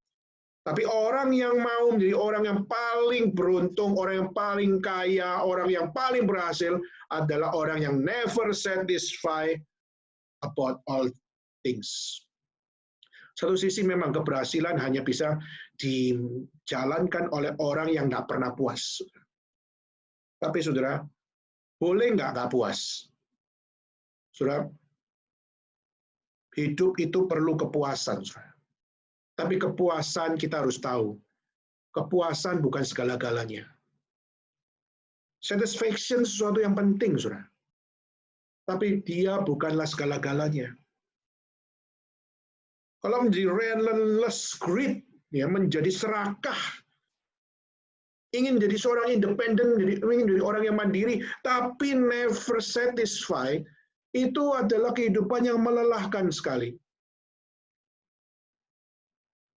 Tapi orang yang mau menjadi orang yang paling beruntung, orang yang paling kaya, orang yang paling berhasil adalah orang yang never satisfied about all things. Satu sisi memang keberhasilan hanya bisa dijalankan oleh orang yang nggak pernah puas. Tapi saudara, boleh nggak puas? Saudara, hidup itu perlu kepuasan. Saudara. Tapi kepuasan kita harus tahu, kepuasan bukan segala-galanya. Satisfaction sesuatu yang penting, saudara. Tapi dia bukanlah segala-galanya. Kalau menjadi relentless greed, ya, menjadi serakah, ingin menjadi seorang independen, ingin menjadi orang yang mandiri, tapi never satisfied, itu adalah kehidupan yang melelahkan sekali.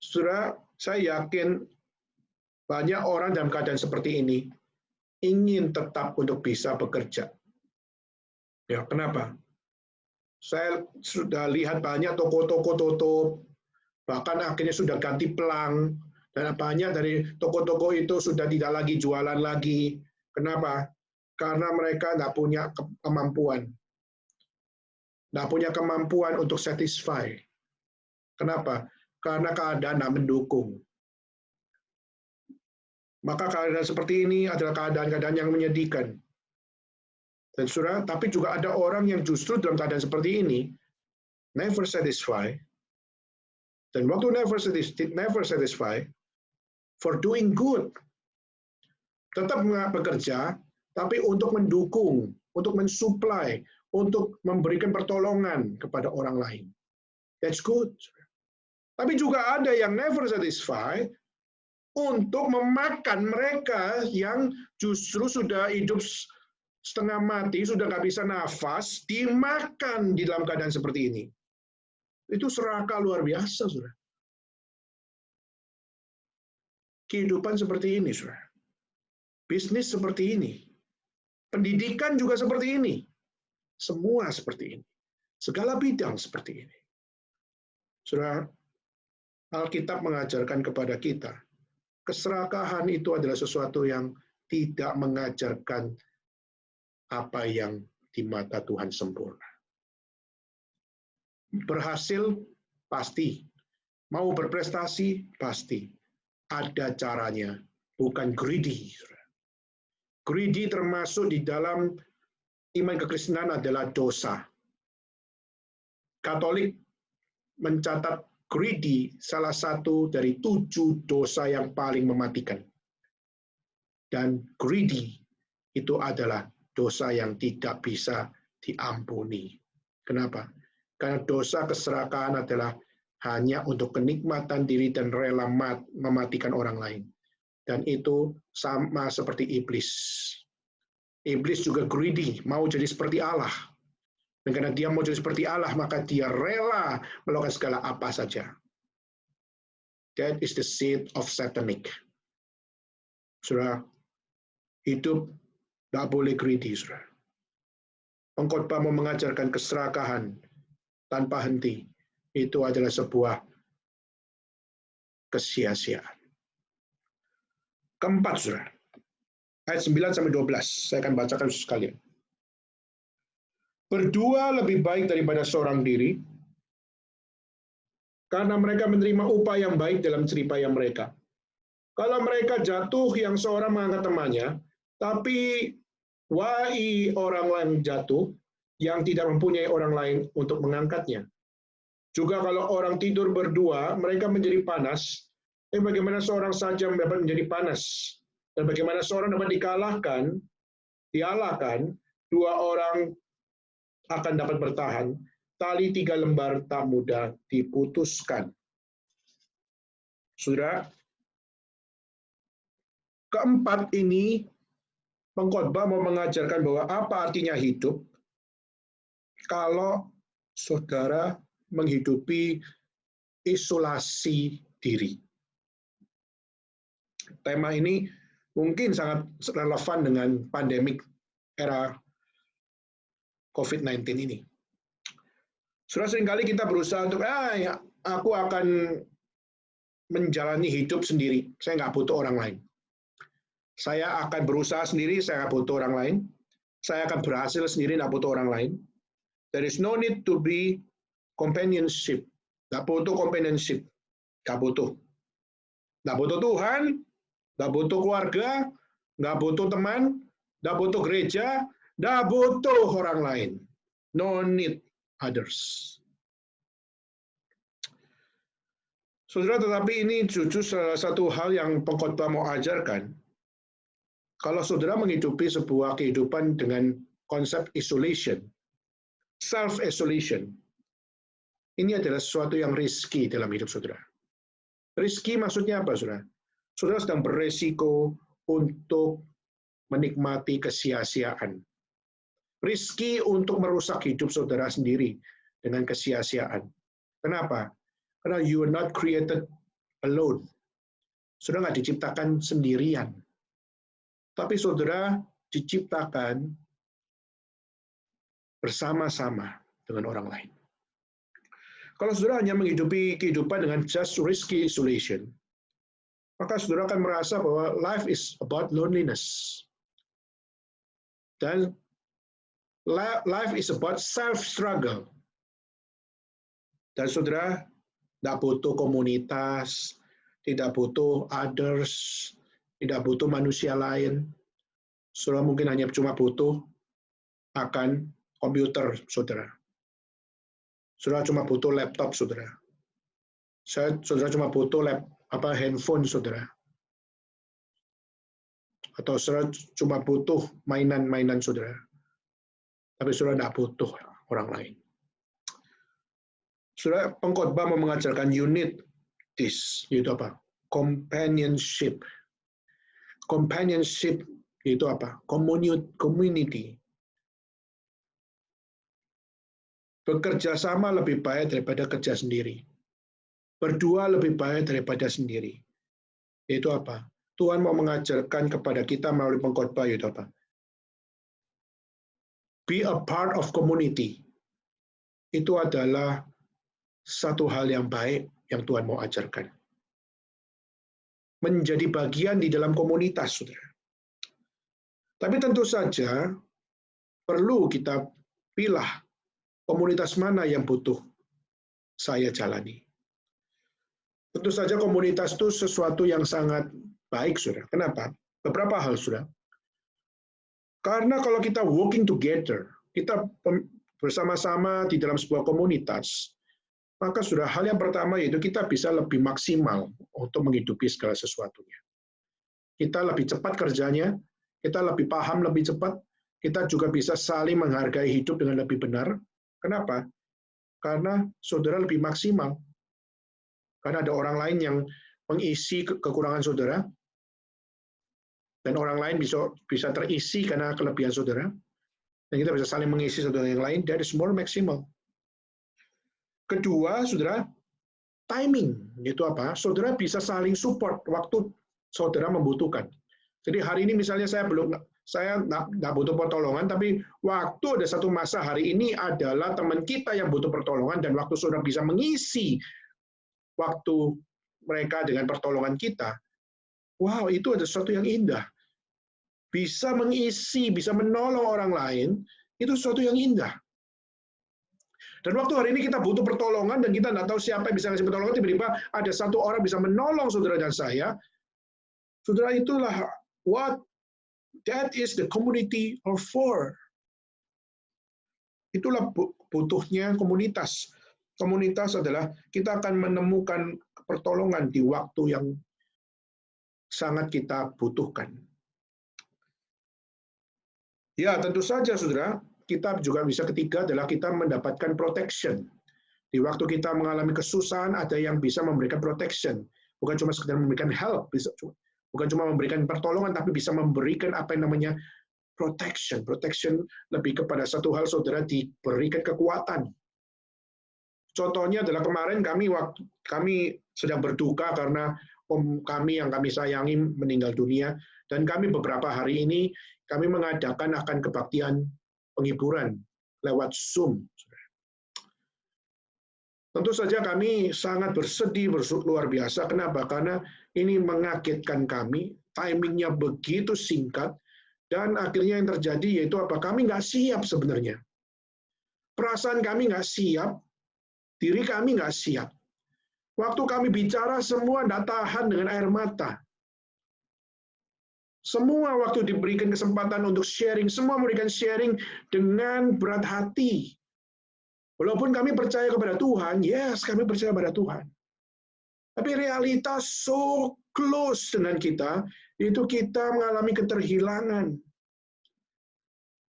Saudara, saya yakin banyak orang dalam keadaan seperti ini ingin tetap untuk bisa bekerja. Ya, kenapa? Saya sudah lihat banyak toko-toko tutup, bahkan akhirnya sudah ganti pelang, dan banyak dari toko-toko itu sudah tidak lagi jualan lagi. Kenapa? Karena mereka nggak punya kemampuan. Nggak punya kemampuan untuk satisfy. Kenapa? Karena keadaan tidak mendukung. Maka keadaan seperti ini adalah keadaan-keadaan yang menyedihkan. Dan saudara, tapi juga ada orang yang justru dalam keadaan seperti ini never satisfied. Dan waktu never satisfied for doing good, tetap bekerja, tapi untuk mendukung, untuk mensupply, untuk memberikan pertolongan kepada orang lain. That's good. Tapi juga ada yang never satisfied untuk memakan mereka yang justru sudah hidup setengah mati, sudah nggak bisa nafas, dimakan di dalam keadaan seperti ini. Itu serakah luar biasa, saudara. Kehidupan seperti ini, saudara. Bisnis seperti ini. Pendidikan juga seperti ini. Semua seperti ini. Segala bidang seperti ini. Saudara, Alkitab mengajarkan kepada kita, keserakahan itu adalah sesuatu yang tidak mengajarkan apa yang di mata Tuhan sempurna. Berhasil pasti, mau berprestasi pasti, ada caranya, bukan greedy. Greedy termasuk di dalam iman kekristenan adalah dosa. Katolik mencatat greedy salah satu dari 7 dosa yang paling mematikan. Dan greedy itu adalah dosa yang tidak bisa diampuni. Kenapa? Karena dosa keserakahan adalah hanya untuk kenikmatan diri dan rela mematikan orang lain. Dan itu sama seperti iblis. Iblis juga greedy, mau jadi seperti Allah. Dan karena dia mau jadi seperti Allah, maka dia rela melakukan segala apa saja. That is the seed of satanic. Saudara, hidup tidak boleh greedy, saudara. Pengkhotbah mau mengajarkan keserakahan tanpa henti. Itu adalah sebuah kesia-siaan. Keempat, saudara. Ayat 9-12. Saya akan bacakan sekalian. Berdua lebih baik daripada seorang diri, karena mereka menerima upah yang baik dalam jeripaya mereka. Kalau mereka jatuh, yang seorang mengangkat temannya, tapi wahai orang lain jatuh, yang tidak mempunyai orang lain untuk mengangkatnya. Juga kalau orang tidur berdua, mereka menjadi panas. Bagaimana seorang saja dapat menjadi panas? Dan bagaimana seorang dapat dialahkan, dua orang akan dapat bertahan. Tali 3 lembar tak mudah diputuskan. Saudara, keempat ini pengkhotbah mau mengajarkan bahwa apa artinya hidup kalau saudara menghidupi isolasi diri. Tema ini mungkin sangat relevan dengan pandemik era COVID-19 ini. Saudara, seringkali kita berusaha untuk, aku akan menjalani hidup sendiri. Saya nggak butuh orang lain. Saya akan berusaha sendiri, saya nggak butuh orang lain. Saya akan berhasil sendiri, nggak butuh orang lain. There is no need to be companionship. Nggak butuh companionship. Nggak butuh. Nggak butuh Tuhan, nggak butuh keluarga, nggak butuh teman, nggak butuh gereja, nggak butuh orang lain. No need others. Saudara, tetapi ini justru salah satu hal yang pengkhotbah mau ajarkan. Kalau saudara menghidupi sebuah kehidupan dengan konsep isolation, self-isolation, ini adalah sesuatu yang risky dalam hidup saudara. Risky maksudnya apa, saudara? Saudara sedang beresiko untuk menikmati kesia-siaan. Risky untuk merusak hidup saudara sendiri dengan kesia-siaan. Kenapa? Karena you are not created alone. Saudara nggak diciptakan sendirian. Tapi saudara diciptakan bersama-sama dengan orang lain. Kalau saudara hanya menghidupi kehidupan dengan just risky isolation, maka saudara akan merasa bahwa life is about loneliness. Dan life is about self-struggle. Dan saudara tidak butuh komunitas, tidak butuh others, tidak butuh manusia lain. Saudara mungkin hanya cuma butuh akan komputer, saudara. Saudara cuma butuh laptop, saudara. Saudara cuma butuh handphone, saudara. Atau saudara cuma butuh mainan-mainan, saudara. Tapi saudara tidak butuh orang lain. Saudara, pengkhotbah mau mengajarkan unit this, yaitu apa? Companionship. Companionship itu apa? Community. Bekerja sama lebih baik daripada kerja sendiri. Berdua lebih baik daripada sendiri. Itu apa? Tuhan mau mengajarkan kepada kita melalui pengkhotbah itu apa? Be a part of community. Itu adalah satu hal yang baik yang Tuhan mau ajarkan. Menjadi bagian di dalam komunitas, saudara. Tapi tentu saja perlu kita pilih komunitas mana yang butuh saya jalani. Tentu saja komunitas itu sesuatu yang sangat baik, saudara. Kenapa? Beberapa hal, saudara. Karena kalau kita working together, kita bersama-sama di dalam sebuah komunitas, Maka sudah hal yang pertama yaitu kita bisa lebih maksimal untuk menghidupi segala sesuatunya. Kita lebih cepat kerjanya, kita lebih paham lebih cepat, kita juga bisa saling menghargai hidup dengan lebih benar. Kenapa? Karena saudara lebih maksimal. Karena ada orang lain yang mengisi kekurangan saudara, dan orang lain bisa terisi karena kelebihan saudara, dan kita bisa saling mengisi saudara yang lain. That is more maximal. Kedua, saudara, timing. Itu apa? Saudara bisa saling support waktu saudara membutuhkan. Jadi hari ini misalnya saya nggak butuh pertolongan, tapi waktu ada satu masa hari ini adalah teman kita yang butuh pertolongan, dan waktu saudara bisa mengisi waktu mereka dengan pertolongan kita, wow, itu ada sesuatu yang indah. Bisa mengisi, bisa menolong orang lain, itu sesuatu yang indah. Dan waktu hari ini kita butuh pertolongan dan kita nggak tahu siapa yang bisa ngasih pertolongan, tiba-tiba ada satu orang bisa menolong saudara dan saya. Saudara, itulah that is the community of four. Itulah butuhnya komunitas. Komunitas adalah kita akan menemukan pertolongan di waktu yang sangat kita butuhkan. Ya, tentu saja, saudara. Kita juga bisa ketiga adalah kita mendapatkan protection. Di waktu kita mengalami kesusahan, ada yang bisa memberikan protection. Bukan cuma sekedar memberikan help, bukan cuma memberikan pertolongan, tapi bisa memberikan apa yang namanya protection. Protection lebih kepada satu hal, saudara, diberikan kekuatan. Contohnya adalah kemarin kami sedang berduka karena om kami yang kami sayangi meninggal dunia, dan kami beberapa hari ini kami mengadakan akan kebaktian penghiburan lewat Zoom. Tentu saja kami sangat bersedih, luar biasa. Kenapa? Karena ini mengagetkan kami, timingnya begitu singkat, dan akhirnya yang terjadi yaitu apa? Kami nggak siap sebenarnya. Perasaan kami nggak siap, diri kami nggak siap. Waktu kami bicara, semua nggak tahan dengan air mata. Semua waktu diberikan kesempatan untuk sharing, semua memberikan sharing dengan berat hati. Walaupun kami percaya kepada Tuhan, yes, kami percaya kepada Tuhan. Tapi realitas so close dengan kita, itu kita mengalami keterhilangan.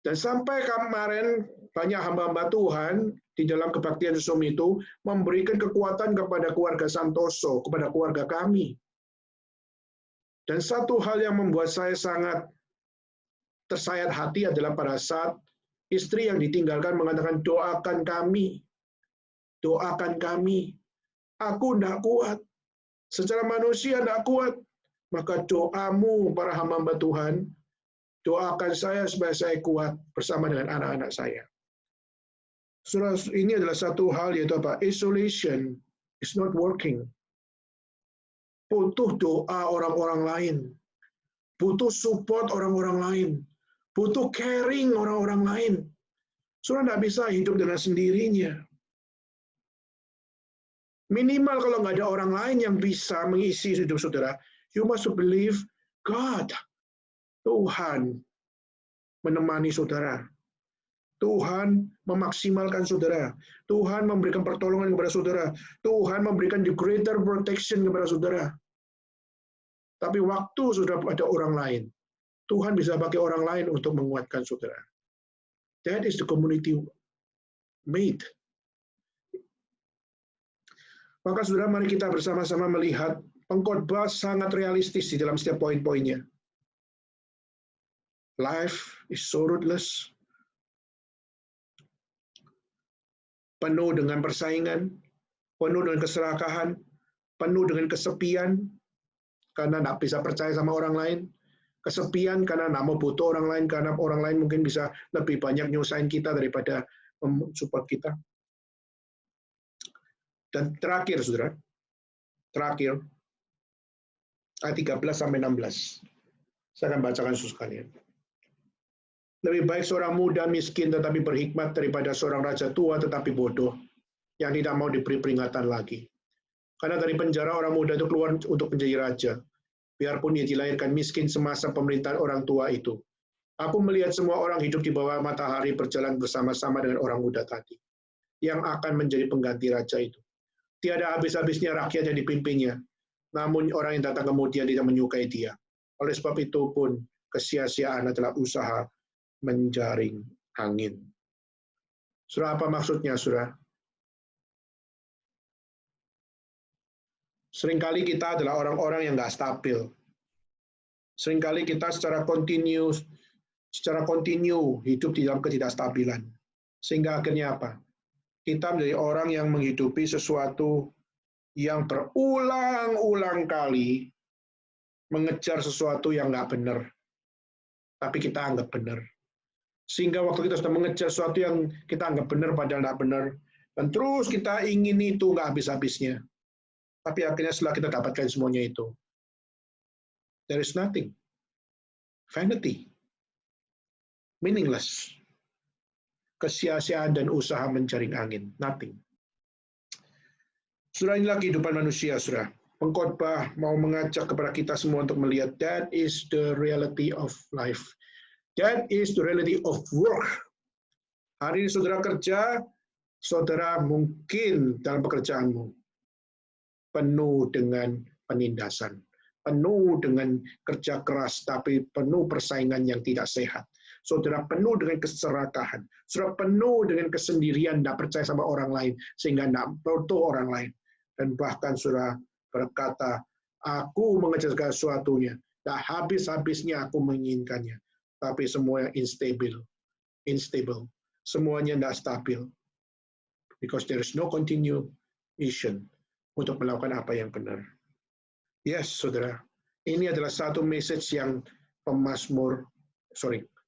Dan sampai kemarin, banyak hamba-hamba Tuhan di dalam kebaktian Zoom itu memberikan kekuatan kepada keluarga Santoso, kepada keluarga kami. Dan satu hal yang membuat saya sangat tersayat hati adalah pada saat istri yang ditinggalkan mengatakan, doakan kami, doakan kami. Aku tidak kuat, secara manusia tidak kuat. Maka doamu para hamba Tuhan, doakan saya supaya saya kuat bersama dengan anak-anak saya. Saudara, ini adalah satu hal yaitu apa? Isolation is not working. Butuh doa orang-orang lain, butuh support orang-orang lain, butuh caring orang-orang lain. Saudara tidak bisa hidup dengan sendirinya. Minimal kalau nggak ada orang lain yang bisa mengisi hidup saudara, you must believe God. Tuhan menemani saudara. Tuhan memaksimalkan saudara. Tuhan memberikan pertolongan kepada saudara. Tuhan memberikan the greater protection kepada saudara. Tapi waktu sudah ada orang lain, Tuhan bisa pakai orang lain untuk menguatkan saudara. That is the community made. Maka saudara, mari kita bersama-sama melihat pengkhotbah sangat realistis di dalam setiap poin-poinnya. Life is so ruthless. Penuh dengan persaingan, penuh dengan keserakahan, penuh dengan kesepian, karena tidak bisa percaya sama orang lain, kesepian karena tidak mau butuh orang lain, karena orang lain mungkin bisa lebih banyak nyusahin kita daripada mensupport kita. Dan terakhir, saudara, terakhir, ayat 13-16. Saya akan bacakan sekalian. Lebih baik seorang muda miskin tetapi berhikmat daripada seorang raja tua tetapi bodoh, yang tidak mau diberi peringatan lagi. Karena dari penjara orang muda itu keluar untuk menjadi raja, biarpun dia dilahirkan miskin semasa pemerintahan orang tua itu. Aku melihat semua orang hidup di bawah matahari berjalan bersama-sama dengan orang muda tadi, yang akan menjadi pengganti raja itu. Tiada habis-habisnya rakyat yang dipimpinnya, namun orang yang datang kemudian tidak menyukai dia. Oleh sebab itu pun, kesia-siaan adalah usaha menjaring angin. Saudara, apa maksudnya, saudara? Seringkali kita adalah orang-orang yang nggak stabil. Seringkali kita secara kontinu hidup di dalam ketidakstabilan. Sehingga akhirnya apa? Kita menjadi orang yang menghidupi sesuatu yang berulang-ulang kali mengejar sesuatu yang nggak benar. Tapi kita anggap benar. Sehingga waktu kita sudah mengejar sesuatu yang kita anggap benar padahal nggak benar. Dan terus kita ingin itu nggak habis-habisnya. Tapi akhirnya setelah kita dapatkan semuanya itu, there is nothing. Vanity. Meaningless. Kesia-siaan dan usaha menjaring angin. Nothing. Saudara, inilah kehidupan manusia, saudara. Pengkhotbah mau mengajak kepada kita semua untuk melihat that is the reality of life. That is the reality of work. Hari ini saudara kerja, saudara mungkin dalam pekerjaanmu penuh dengan penindasan, penuh dengan kerja keras, tapi penuh persaingan yang tidak sehat. Saudara penuh dengan keserakahan, saudara penuh dengan kesendirian, tidak percaya sama orang lain, sehingga tidak butuh orang lain. Dan bahkan saudara berkata, aku mengejar segala sesuatunya, tak habis-habisnya aku menginginkannya, tapi semuanya unstable, semuanya tidak stabil, because there is no continuation untuk melakukan apa yang benar. Yes, saudara, ini adalah satu message yang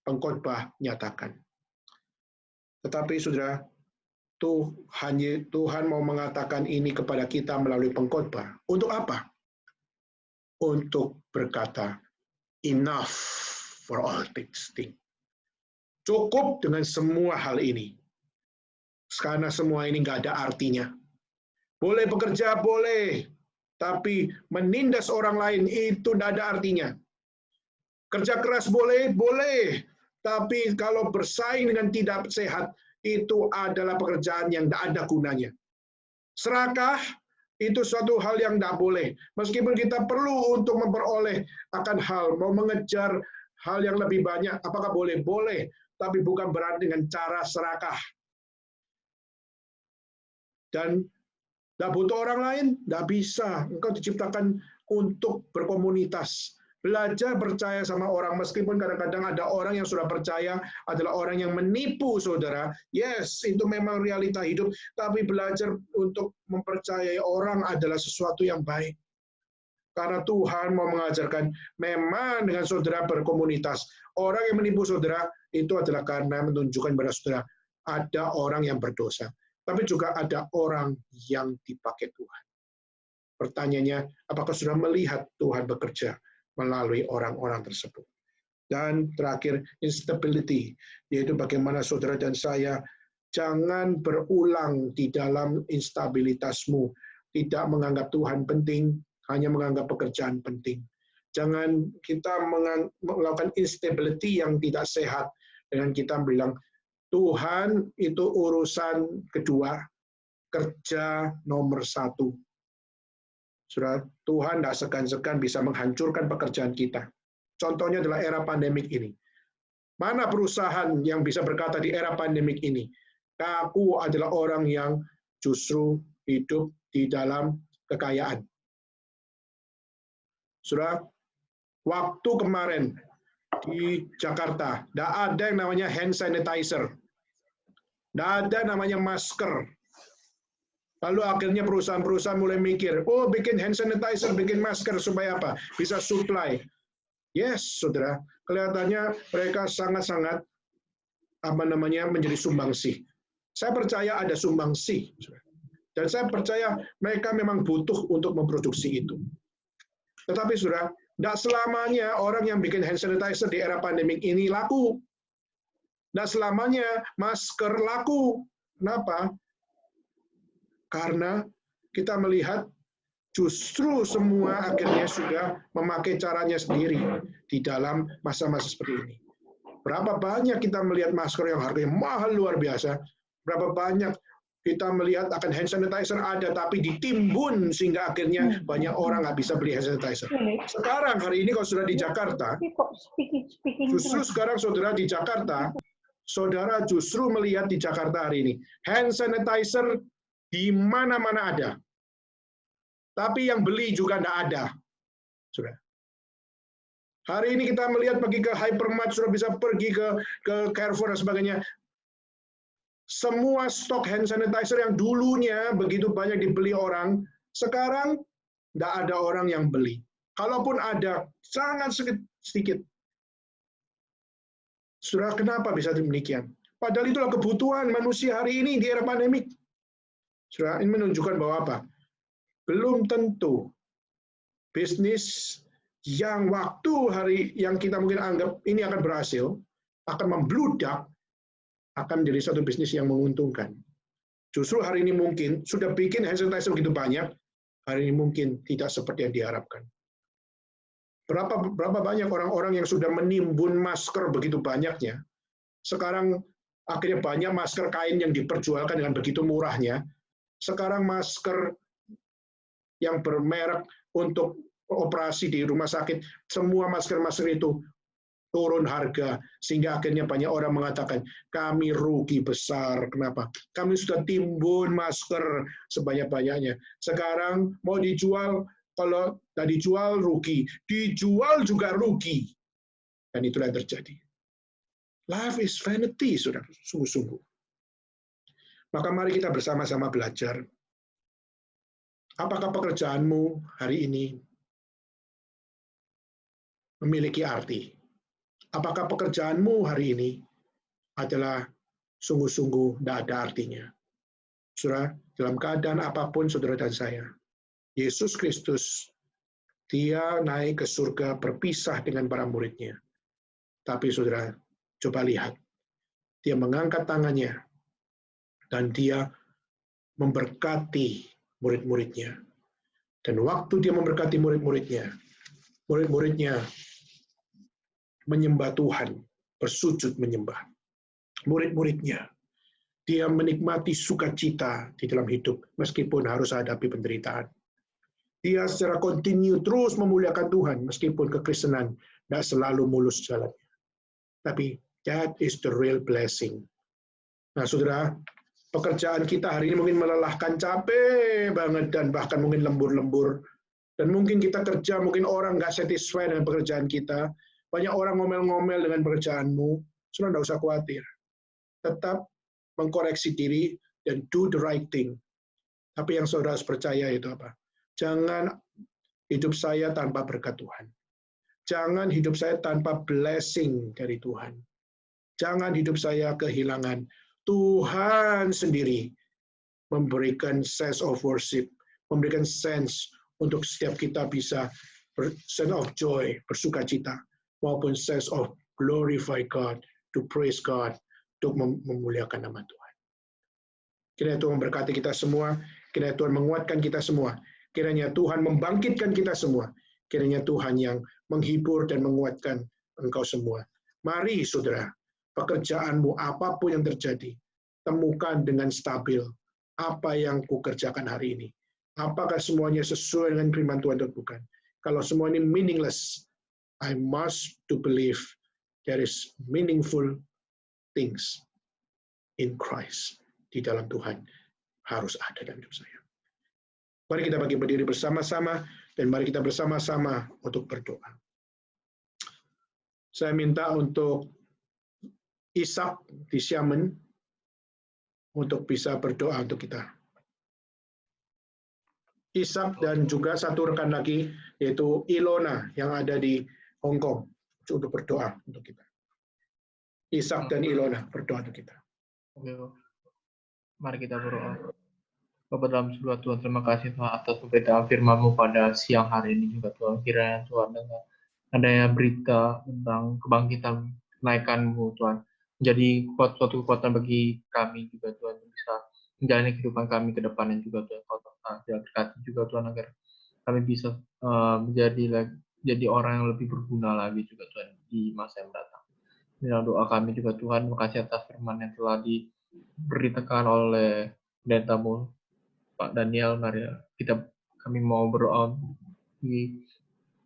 pengkhotbah nyatakan. Tetapi saudara, Tuhan mau mengatakan ini kepada kita melalui pengkhotbah. Untuk apa? Untuk berkata, enough for all things. Cukup dengan semua hal ini. Karena semua ini nggak ada artinya. Boleh bekerja, boleh. Tapi menindas orang lain itu tidak ada artinya. Kerja keras boleh, boleh. Tapi kalau bersaing dengan tidak sehat, itu adalah pekerjaan yang tidak ada gunanya. Serakah, itu suatu hal yang tidak boleh. Meskipun kita perlu untuk memperoleh akan hal, mau mengejar hal yang lebih banyak, apakah boleh? Boleh. Tapi bukan berarti dengan cara serakah. Dan tidak butuh orang lain, tidak bisa. Engkau diciptakan untuk berkomunitas. Belajar percaya sama orang, meskipun kadang-kadang ada orang yang sudah percaya adalah orang yang menipu, saudara. Yes, itu memang realita hidup, tapi belajar untuk mempercayai orang adalah sesuatu yang baik. Karena Tuhan mau mengajarkan, memang dengan saudara berkomunitas, orang yang menipu saudara, itu adalah karena menunjukkan kepada saudara, ada orang yang berdosa. Tapi juga ada orang yang dipakai Tuhan. Pertanyaannya, apakah sudah melihat Tuhan bekerja melalui orang-orang tersebut? Dan terakhir, instability, yaitu bagaimana saudara dan saya jangan berulang di dalam instabilitasmu, tidak menganggap Tuhan penting, hanya menganggap pekerjaan penting. Jangan kita melakukan instability yang tidak sehat dengan kita bilang, Tuhan itu urusan kedua, kerja nomor satu. Saudara, Tuhan tidak segan-segan bisa menghancurkan pekerjaan kita. Contohnya adalah era pandemik ini. Mana perusahaan yang bisa berkata di era pandemik ini, aku adalah orang yang justru hidup di dalam kekayaan. Saudara, waktu kemarin di Jakarta, tidak ada yang namanya hand sanitizer. Tidak ada namanya masker. Lalu akhirnya perusahaan-perusahaan mulai mikir, oh bikin hand sanitizer, bikin masker supaya apa? Bisa supply. Yes, saudara, kelihatannya mereka sangat-sangat menjadi sumbangsih. Saya percaya ada sumbangsih. Dan saya percaya mereka memang butuh untuk memproduksi itu. Tetapi saudara, tidak selamanya orang yang bikin hand sanitizer di era pandemik ini laku. Tidak selamanya masker laku. Kenapa? Karena kita melihat justru semua akhirnya sudah memakai caranya sendiri di dalam masa-masa seperti ini. Berapa banyak kita melihat masker yang harganya mahal luar biasa, berapa banyak kita melihat akan hand sanitizer ada, tapi ditimbun sehingga akhirnya banyak orang nggak bisa beli hand sanitizer. Sekarang hari ini kalau sudah di Jakarta, justru sekarang saudara di Jakarta, saudara justru melihat di Jakarta hari ini, hand sanitizer di mana-mana ada. Tapi yang beli juga tidak ada. Sudah. Hari ini kita melihat pergi ke hypermart, sudah bisa pergi ke Carrefour dan sebagainya. Semua stok hand sanitizer yang dulunya begitu banyak dibeli orang, sekarang tidak ada orang yang beli. Kalaupun ada, sangat sedikit. Saudara, kenapa bisa demikian? Padahal itulah kebutuhan manusia hari ini di era pandemik. Saudara, ini menunjukkan bahwa apa? Belum tentu bisnis yang waktu hari yang kita mungkin anggap ini akan berhasil, akan membludak, akan menjadi satu bisnis yang menguntungkan. Justru hari ini mungkin sudah bikin hand sanitizer begitu banyak, hari ini mungkin tidak seperti yang diharapkan. Berapa banyak orang-orang yang sudah menimbun masker begitu banyaknya, sekarang akhirnya banyak masker kain yang diperjualkan dengan begitu murahnya, sekarang masker yang bermerek untuk operasi di rumah sakit, semua masker-masker itu turun harga, sehingga akhirnya banyak orang mengatakan, kami rugi besar. Kenapa? Kami sudah timbun masker sebanyak-banyaknya. Sekarang mau dijual, kalau tidak dijual rugi, dijual juga rugi. Dan itulah yang terjadi. Life is vanity, saudara, sungguh-sungguh. Maka mari kita bersama-sama belajar. Apakah pekerjaanmu hari ini memiliki arti? Apakah pekerjaanmu hari ini adalah sungguh-sungguh tidak ada artinya? Saudara, dalam keadaan apapun saudara dan saya, Yesus Kristus, dia naik ke surga berpisah dengan para muridnya. Tapi saudara, coba lihat, dia mengangkat tangannya dan dia memberkati murid-muridnya. Dan waktu dia memberkati murid-muridnya, murid-muridnya menyembah Tuhan, bersujud menyembah. Murid-muridnya, dia menikmati sukacita di dalam hidup, meskipun harus hadapi penderitaan. Dia secara kontinu terus memuliakan Tuhan, meskipun kekristenan tidak selalu mulus jalannya. Tapi that is the real blessing. Nah, saudara, pekerjaan kita hari ini mungkin melelahkan, capek banget, dan bahkan mungkin lembur-lembur. Dan mungkin kita kerja, mungkin orang nggak satisfied dengan pekerjaan kita. Banyak orang ngomel-ngomel dengan pekerjaanmu, sudah tidak usah khawatir. Tetap mengkoreksi diri dan do the right thing. Tapi yang saudara harus percaya itu apa? Jangan hidup saya tanpa berkat Tuhan. Jangan hidup saya tanpa blessing dari Tuhan. Jangan hidup saya kehilangan. Tuhan sendiri memberikan sense of worship, memberikan sense untuk setiap kita bisa sense of joy, bersuka cita, maupun sense of glorify God, to praise God, untuk memuliakan nama Tuhan. Kiranya Tuhan memberkati kita semua, kiranya Tuhan menguatkan kita semua, kiranya Tuhan membangkitkan kita semua, kiranya Tuhan yang menghibur dan menguatkan engkau semua. Mari saudara, pekerjaanmu apapun yang terjadi, temukan dengan stabil apa yang kukerjakan hari ini. Apakah semuanya sesuai dengan firman Tuhan atau bukan? Kalau semua ini meaningless, I must to believe there is meaningful things in Christ. Di dalam Tuhan harus ada dalam hidup saya. Mari kita bagi berdiri bersama-sama dan mari kita bersama-sama untuk berdoa. Saya minta untuk Ishak di Xiamen untuk bisa berdoa untuk kita. Ishak dan juga satu rekan lagi yaitu Ilona yang ada di Hong Kong untuk berdoa untuk kita. Ishak dan Ilona berdoa untuk kita. Oke, mari kita berdoa. Bapa dalam surga Tuhan, terima kasih Tuhan atas pemberitaan firman-Mu pada siang hari ini juga Tuhan. Kiranya Tuhan dengan adanya berita tentang kebangkitan kenaikan-Mu Tuhan, menjadi suatu kekuatan bagi kami juga Tuhan, bisa menjalani kehidupan kami ke depannya juga Tuhan. Kau berkati juga Tuhan agar kami bisa menjadi orang yang lebih berguna lagi juga Tuhan di masa yang datang. Dalam doa kami juga Tuhan, terima kasih atas firman yang telah diberitakan oleh dan tamu Pak Daniel, mari kami mau berdoa.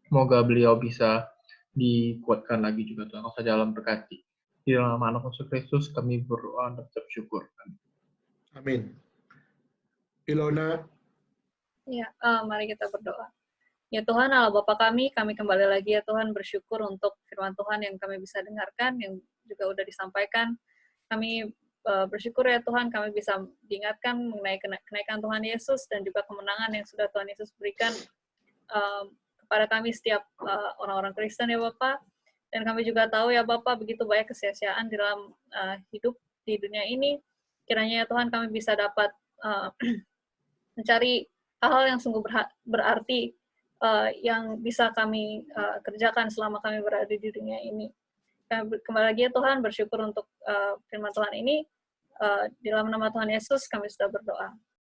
Semoga beliau bisa dikuatkan lagi juga Tuhan. Kau saja dalam berkati. Di dalam nama anak Yesus Kristus kami berdoa dan bersyukur. Amin. Ilona, Ya, mari kita berdoa. Ya Tuhan, Allah Bapa kami kembali lagi ya Tuhan bersyukur untuk firman Tuhan yang kami bisa dengarkan, yang juga udah disampaikan. Kami bersyukur ya Tuhan, kami bisa diingatkan mengenai kenaikan Tuhan Yesus dan juga kemenangan yang sudah Tuhan Yesus berikan kepada kami setiap orang-orang Kristen ya Bapak. Dan kami juga tahu ya Bapak, begitu banyak kesia-siaan di dalam hidup di dunia ini. Kiranya ya Tuhan kami bisa dapat mencari hal-hal yang sungguh berarti yang bisa kami kerjakan selama kami berada di dunia ini. Kembali lagi ya Tuhan, bersyukur untuk firman Tuhan ini. Di dalam nama Tuhan Yesus kami sudah berdoa.